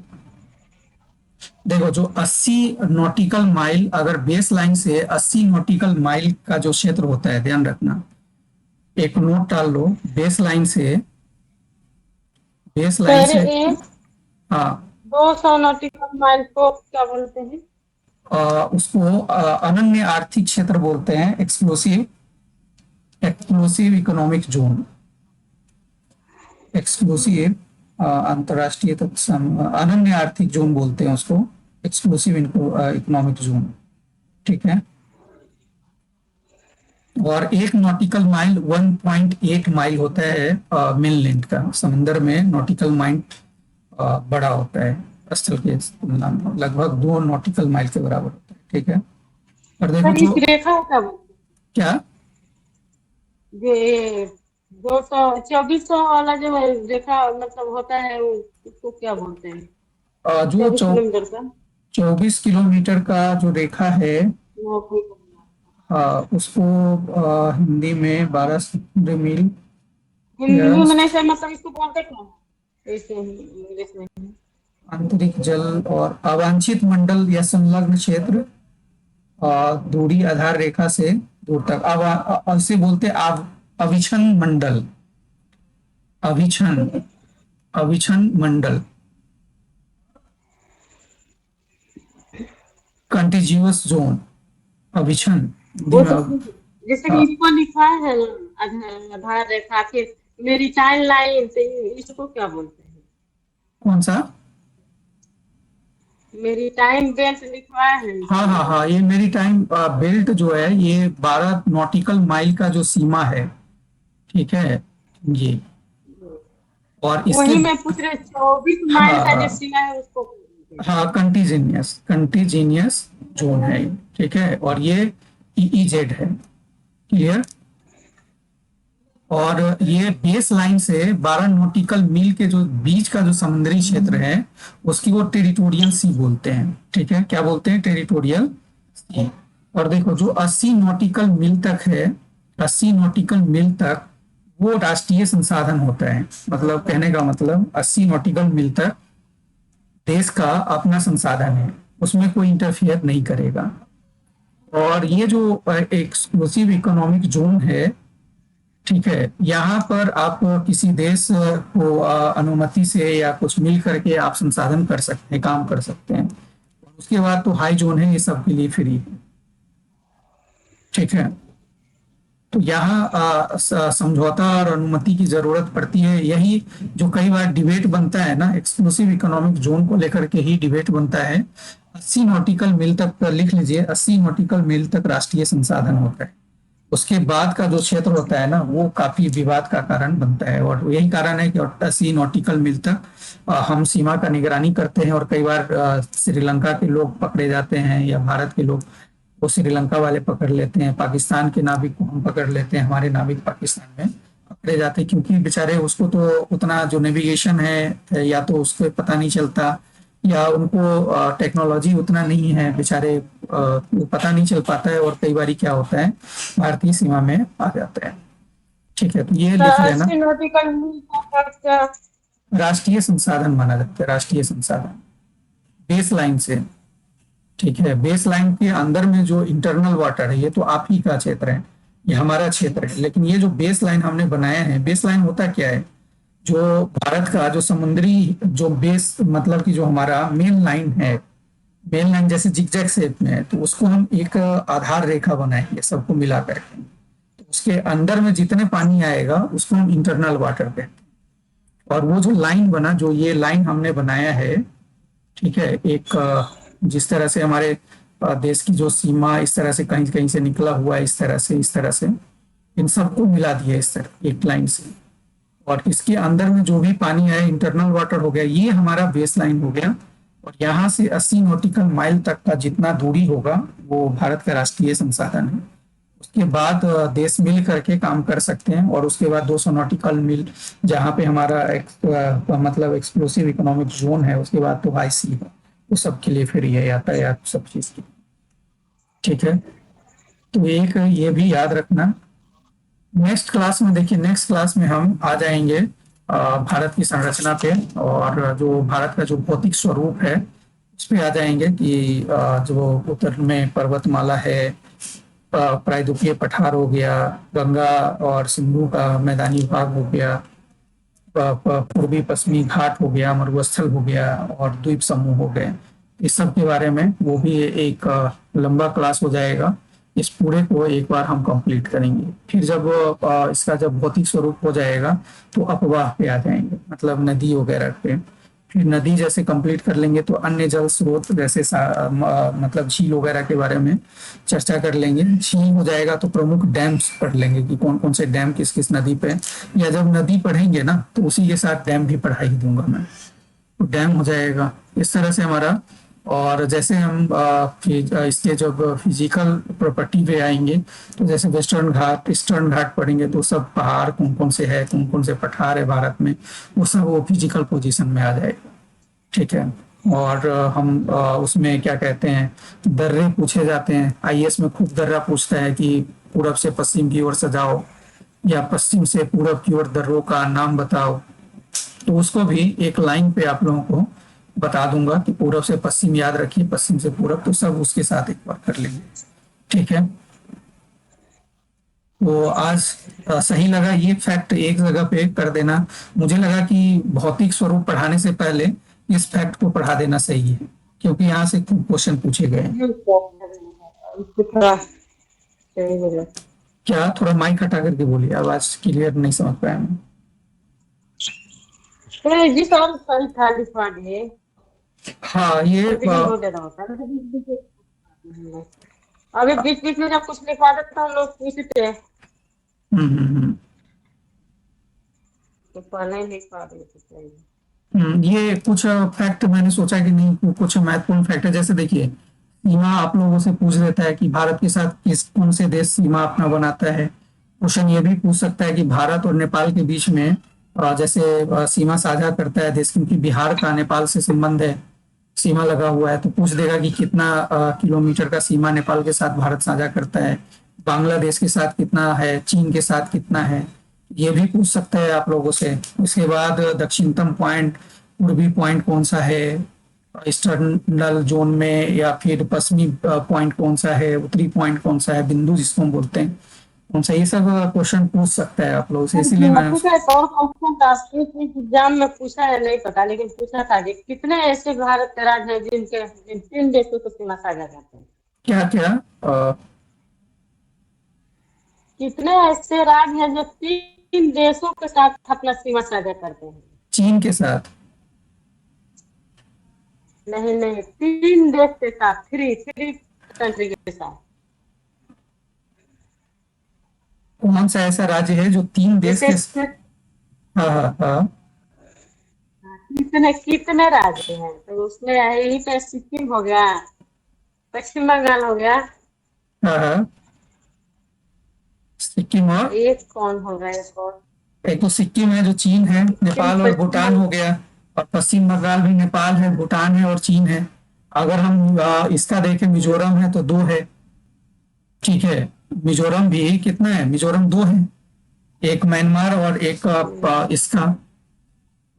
देखो जो 80 नॉटिकल माइल, अगर बेस लाइन से 80 नॉटिकल माइल का जो क्षेत्र होता है, ध्यान रखना, एक नोट डाल लो, बेस लाइन से, बेस लाइन सर से, एक हाँ, 200 नॉटिकल माइल को क्या बोलते हैं? उसको अनन्य आर्थिक क्षेत्र बोलते हैं, exclusive exclusive economic zone, exclusive अंतर्राष्ट्रीय अनन्य आर्थिक जोन बोलते हैं उसको, एक्सक्लूसिव इकोनॉमिक जोन, ठीक है। और एक नॉटिकल माइल 1.8 माइल होता है मेनलैंड का, समंदर में नॉटिकल माइल बड़ा होता है स्थल के तुलना में, लगभग 2 नॉटिकल माइल के बराबर होता है, ठीक है। और देखो सर जो, इस रेखा का क्या, ये 200 2400 वाला जो है रेखा मतलब होता है वो उसको क्या बोलते हैं? जो 24 किलोमीटर का 24 किलोमीटर का जो रेखा है, वो उसको हिंदी में 12 समुद्री मील या हिंदी में नहीं सर, मतलब इसको बोलते क्या हैं? इसे इंग्लिश में आंतरिक जल और अवांछित मंडल या संलग्न क्षेत्र, दूरी आधार रेखा से दूर तक, इसे बोलते हैं अविछन मंडल, अविछन अविछन मंडल, कंटिजियस जोन, अविछन हिंदी वो में तो जैसे कि इसको लिखा है आधार रेखा के मेरी चाइल्ड लाइन, तो इसको क्या बोलते हैं? कौन सा, मेरी टाइम बेल्ट लिखा है हाँ हाँ इसमें। हाँ, ये मेरी टाइम बेल्ट जो है, ये 12 नॉटिकल माइल का जो सीमा है, ठीक है, ये, और इसके, वही मैं पूछ रही 24 माइल हाँ का जो हाँ सीमा है उसको बोलते हैं। हाँ, कंटीजिनियस जोन है ये, ठीक है, और ये ईईजेड है, क्लियर। और ये बेस लाइन से 12 नॉटिकल मील के जो बीच का जो समुद्री क्षेत्र है, उसकी वो टेरिटोरियल सी बोलते हैं, ठीक है, क्या बोलते हैं, टेरिटोरियल सी। और देखो जो 80 नॉटिकल मील तक है, 80 नॉटिकल मील तक वो राष्ट्रीय संसाधन होता है, मतलब कहने का मतलब 80 नॉटिकल मील तक देश का अपना संसाधन है, उसमें कोई इंटरफियर नहीं करेगा। और ये जो एक्सक्लूसिव इकोनॉमिक जोन है, ठीक है, यहाँ पर आप किसी देश को अनुमति से या कुछ मिल करके आप संसाधन कर सकते हैं, काम कर सकते हैं। उसके बाद तो हाई जोन है, ये सबके लिए फ्री है, ठीक है। तो यहाँ समझौता और अनुमति की जरूरत पड़ती है, यही जो कई बार डिबेट बनता है ना, एक्सक्लूसिव इकोनॉमिक जोन को लेकर के ही डिबेट बनता है। 80 नॉटिकल मील तक लिख लीजिए, 80 नॉटिकल मील तक राष्ट्रीय संसाधन होता है, उसके बाद का जो क्षेत्र होता है ना, वो काफी विवाद का कारण बनता है। और यही कारण है कि 80 नॉटिकल मील तक हम सीमा का निगरानी करते हैं, और कई बार श्रीलंका के लोग पकड़े जाते हैं, या भारत के लोग वो श्रीलंका वाले पकड़ लेते हैं, पाकिस्तान के नाविक को हम पकड़ लेते हैं, हमारे नाविक पाकिस्तान में पकड़े जाते हैं, क्योंकि बेचारे उसको तो उतना जो नेविगेशन है या तो उसको पता नहीं चलता, या उनको टेक्नोलॉजी उतना नहीं है, बेचारे वो पता नहीं चल पाता है, और कई बार क्या होता है, भारतीय सीमा में आ जाता है, ठीक है। तो ये लिख सर लेना, 80 नॉटिकल मील का खर्चा राष्ट्रीय संसाधन माना जाता है, राष्ट्रीय संसाधन बेस लाइन से, ठीक है। बेस लाइन के अंदर में जो इंटरनल वाटर है, ये तो आप ही का क्षेत्र है, ये हमारा क्षेत्र है, लेकिन ये जो बेस लाइन हमने बनाया है, बेस लाइन होता क्या है, जो भारत का जो समुद्री जो बेस, मतलब कि जो हमारा मेन लाइन है, मेन लाइन जैसे जिगजैग शेप में है, तो उसको हम एक आधार रेखा बनाएंगे सबको मिला करके, तो उसके अंदर में जितने पानी आएगा उसको हम इंटरनल वाटर कहते हैं। और वो जो लाइन बना, जो ये लाइन हमने बनाया है, ठीक है, एक जिस तरह से हमारे देश की जो सीमा इस तरह से कहीं कहीं से निकला हुआ है, इस तरह से इन सबको मिला दिया इस तरह एक लाइन से, और इसके अंदर में जो भी पानी है इंटरनल वाटर हो गया, ये हमारा बेस लाइन हो गया। और यहाँ से 80 नॉटिकल माइल तक का जितना दूरी होगा वो भारत का राष्ट्रीय संसाधन है। उसके बाद देश मिल करके काम कर सकते हैं, और उसके बाद 200 नॉटिकल मील जहाँ पे हमारा मतलब एक्सक्लूसिव इकोनॉमिक जोन है, उसके बाद तो हाई सी है, वो सबके लिए फ्री है यातायात सब चीज की, ठीक है। तो एक ये भी याद रखना। नेक्स्ट क्लास में देखिए, नेक्स्ट क्लास में हम आ जाएंगे भारत की संरचना पे और जो भारत का जो भौतिक स्वरूप है उस पे आ जाएंगे कि जो उत्तर में पर्वतमाला है, प्रायद्वीपीय पठार हो गया, गंगा और सिंधु का मैदानी भाग हो गया, पूर्वी पश्चिमी घाट हो गया, मरुस्थल हो गया और द्वीप समूह हो गए। इस सब के बारे में वो भी एक लंबा क्लास हो जाएगा। इस पूरे को एक बार हम कंप्लीट करेंगे। फिर जब इसका जब भौतिक स्वरूप हो जाएगा तो अपवाह पे आ जाएंगे, मतलब नदी वगैरह पे। फिर नदी जैसे कंप्लीट कर लेंगे तो अन्य जल स्रोत जैसे मतलब झील वगैरह के बारे में चर्चा कर लेंगे। झील हो जाएगा तो प्रमुख डैम्स पढ़ लेंगे कि कौन कौन से डैम किस किस नदी पे, या जब नदी पढ़ेंगे ना तो उसी के साथ डैम भी पढ़ा ही दूंगा मैं, तो डैम हो जाएगा इस तरह से हमारा। और जैसे हम इसके जब फिजिकल प्रॉपर्टी पे आएंगे तो जैसे वेस्टर्न घाट ईस्टर्न घाट पढ़ेंगे तो सब पहाड़ कौन कौन से है, कौन कौन से पठार है भारत में, वो सब वो फिजिकल पोजीशन में आ जाएगा। ठीक है। और हम उसमें क्या कहते हैं, दर्रे पूछे जाते हैं। आईएएस में खूब दर्रा पूछता है कि पूरब से पश्चिम की ओर सजाओ या पश्चिम से पूरब की ओर दर्रों का नाम बताओ। तो उसको भी एक लाइन पे आप लोगों को बता दूंगा कि पूरब से पश्चिम याद रखिए, पश्चिम से पूरब, तो सब उसके साथ एक बार कर लेंगे। ठीक है। तो आज सही लगा ये फैक्ट एक जगह पे कर देना। मुझे लगा कि भौतिक स्वरूप पढ़ाने से पहले इस फैक्ट को पढ़ा देना सही है, क्योंकि यहाँ से खूब क्वेश्चन पूछे गए हैं। उसको थोड़ा सही बोला। क्या थोड़ा माइक हटा करके बोलिए, आवाज क्लियर नहीं समझ पाया मैं। तो जिस और सही था लिखवा दिए, हाँ ये कंटिन्यू हो जाता होता है तो अभी बीच बीच में जब कुछ लिखवा देता हम लोग पूछते हैं तो पहले ही लिखवा देते चाहिए। ये कुछ फैक्ट मैंने सोचा कि नहीं कुछ महत्वपूर्ण फैक्ट है। जैसे देखिए, सीमा आप लोगों से पूछ लेता है कि भारत के साथ किस कौन से देश सीमा अपना बनाता है। क्वेश्चन ये भी पूछ सकता है कि भारत और नेपाल के बीच में जैसे सीमा साझा करता है देश, क्योंकि बिहार का नेपाल से संबंध है, सीमा लगा हुआ है, तो पूछ देगा कि कितना किलोमीटर का सीमा नेपाल के साथ भारत साझा करता है, बांग्लादेश के साथ कितना है, चीन के साथ कितना है, ये भी पूछ सकता है आप लोगों से। उसके बाद दक्षिणतम पॉइंट, पूर्वी पॉइंट कौन सा है ईस्टर्नल जोन में, या फिर पश्चिमी पॉइंट कौन सा है, उत्तरी पॉइंट कौन सा है, बिंदु जिसको हम बोलते हैं कौन सा, ये सब क्वेश्चन पूछ सकता है आप लोगों से। इसीलिए मैं और क्वेश्चन एग्जाम में पूछा है नहीं पता, लेकिन पूछा था कि कितने ऐसे भारत के राज्य हैं जिनके जिन 3 देशों को सीमा साझा करते हैं। क्या क्या कितने ऐसे राज्य हैं जो 3 देशों के साथ अपना सीमा साझा करते हैं। चीन के साथ नहीं नहीं, 3 देश के साथ, थ्री कंट्री के साथ। कौन सा ऐसा राज्य है जो 3 देश के हाँ हाँ हाँ कितने कितने राज्य हैं, तो उसमें यही पे सिक्किम हो गया, पश्चिम बंगाल हो गया, हाँ हाँ सिक्किम, और एक कौन होगा, एक तो सिक्किम है जो चीन है, नेपाल और भूटान हो गया, और पश्चिम बंगाल भी नेपाल है, भूटान है और चीन है। अगर हम इसका देखें मिजोरम है तो 2 है। ठीक है, मिजोरम भी कितना है, मिजोरम 2 है, एक म्यांमार और एक इसका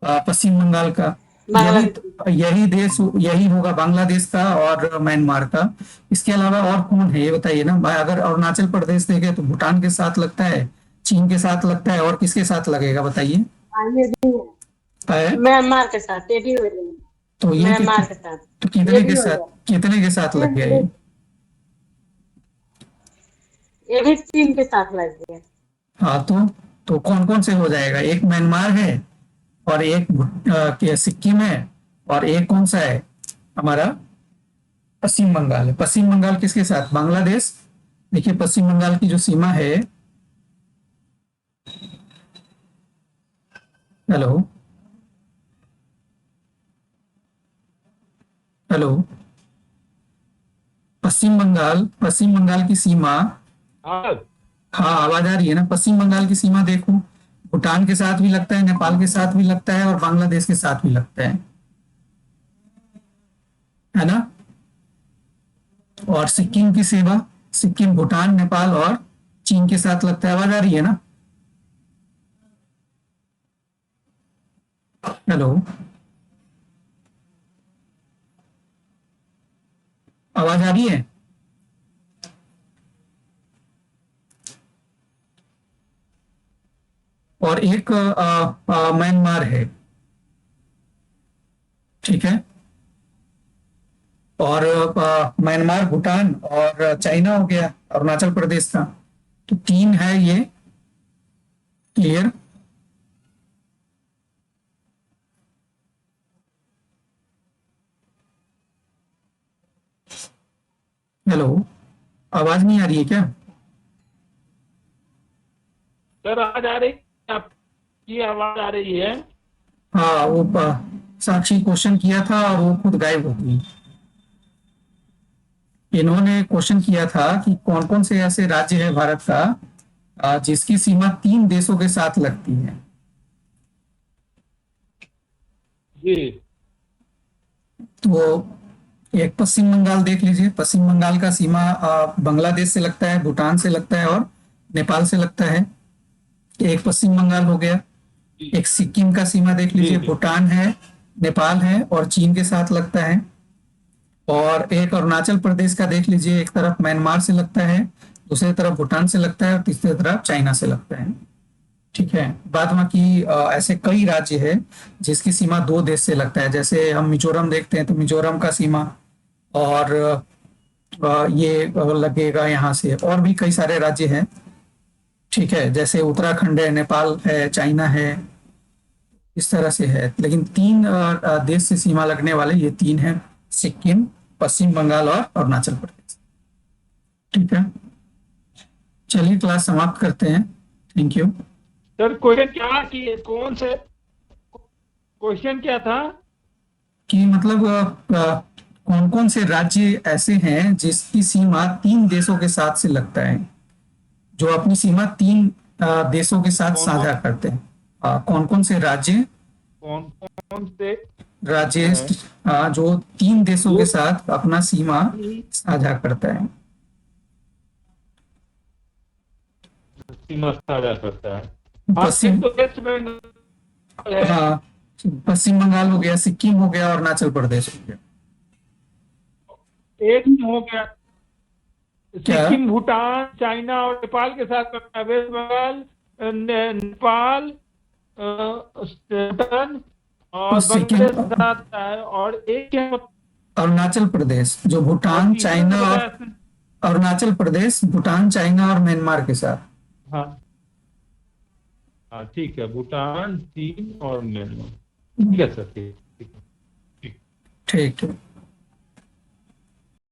पश्चिम बंगाल का। यही देश यही होगा बांग्लादेश का और म्यांमार का। इसके अलावा और कौन है ये बताइए ना भाई। अगर अरुणाचल प्रदेश देखे तो भूटान के साथ लगता है, चीन के साथ लगता है, और किसके साथ लगेगा बताइए। म्यांमार के साथ, ये भी हो रही है। तो ये म्यांमार के साथ तो कितने के साथ लग गया ये भी चीन के साथ लग गया। हाँ तो कौन कौन से हो जाएगा, एक म्यांमार है और एक सिक्किम है, और एक कौन सा है हमारा पश्चिम बंगाल है। पश्चिम बंगाल किसके साथ, बांग्लादेश। देखिए पश्चिम बंगाल की जो सीमा है, हेलो हेलो, पश्चिम बंगाल की सीमा, हाँ हाँ आवाज आ रही है ना। पश्चिम बंगाल की सीमा देखो, भूटान के साथ भी लगता है, नेपाल के साथ भी लगता है, और बांग्लादेश के साथ भी लगता है ना। और सिक्किम की सीमा, सिक्किम भूटान नेपाल और चीन के साथ लगता है। आवाज आ रही है ना। हेलो, आवाज आ रही है? और एक म्यांमार है, ठीक है। और म्यांमार, भूटान और चाइना हो गया, अरुणाचल प्रदेश का। तो तीन है ये। क्लियर? हेलो, आवाज नहीं आ रही है क्या? सर आवाज आ रही है? आपकी आवाज आ रही है? हाँ, वो साक्षी क्वेश्चन किया था और वो खुद गायब हो गई। इन्होंने क्वेश्चन किया था कि कौन कौन से ऐसे राज्य है भारत का जिसकी सीमा तीन देशों के साथ लगती है। जी। तो एक पश्चिम बंगाल देख लीजिए। पश्चिम बंगाल का सीमा बांग्लादेश से लगता है, भूटान से लगता है और नेपाल से लगता है। एक पश्चिम बंगाल हो गया। जी एक सिक्किम का सीमा देख लीजिए, जी भूटान है, नेपाल है और चीन के साथ लगता है। और एक अरुणाचल प्रदेश का देख लीजिए, एक तरफ म्यांमार से लगता है, दूसरी तरफ भूटान से लगता है और तीसरी तरफ चाइना से लगता है। ठीक है। बाद बाकी ऐसे कई राज्य है जिसकी सीमा दो देश से लगता है। जैसे हम मिजोरम देखते हैं तो मिजोरम का सीमा और ये लगेगा यहाँ से। और भी कई सारे राज्य हैं, ठीक है। जैसे उत्तराखंड है, नेपाल है, चाइना है, इस तरह से है। लेकिन तीन देश से सीमा लगने वाले ये तीन हैं, सिक्किम, पश्चिम बंगाल और अरुणाचल प्रदेश। ठीक है, चलिए क्लास समाप्त करते हैं। Thank you. सर, क्वेश्चन क्या कि कौन से क्वेश्चन क्या था? कि मतलब कौन कौन से राज्य ऐसे हैं जिसकी सीमा तीन देशों के साथ से लगता है, जो अपनी सीमा तीन देशों के साथ कौन साझा कौन करते हैं। कौन कौन से राज्य कौन कौन से राजेश हैं जो तीन देशों जो के साथ अपना सीमा कि साझा करता है। सीमा साझा करता है? हाँ, एक पश्चिम, तो वेस्ट बंगाल है। हाँ, पश्चिम बंगाल हो गया, सिक्किम हो गया और अरुणाचल प्रदेश हो गया। एक हो गया क्या? सिक्किम, भूटान, चाइना और नेपाल के साथ करता है। वेस्ट बंगाल, नेपाल, भूटान तो और सिक्किम, बांग्लादेश के साथ है। और एक क्या अरुणाचल प्रदेश, जो और भूटान, तीसरा जो चाइना और बताया आपने? अरुणाचल प्रदेश, भूटान, चाइना और म्यांमार के साथ। हाँ हाँ, ठीक है। भूटान, चीन और म्यांमार। ठीक है सर, ठीक ठीक। ठीक है।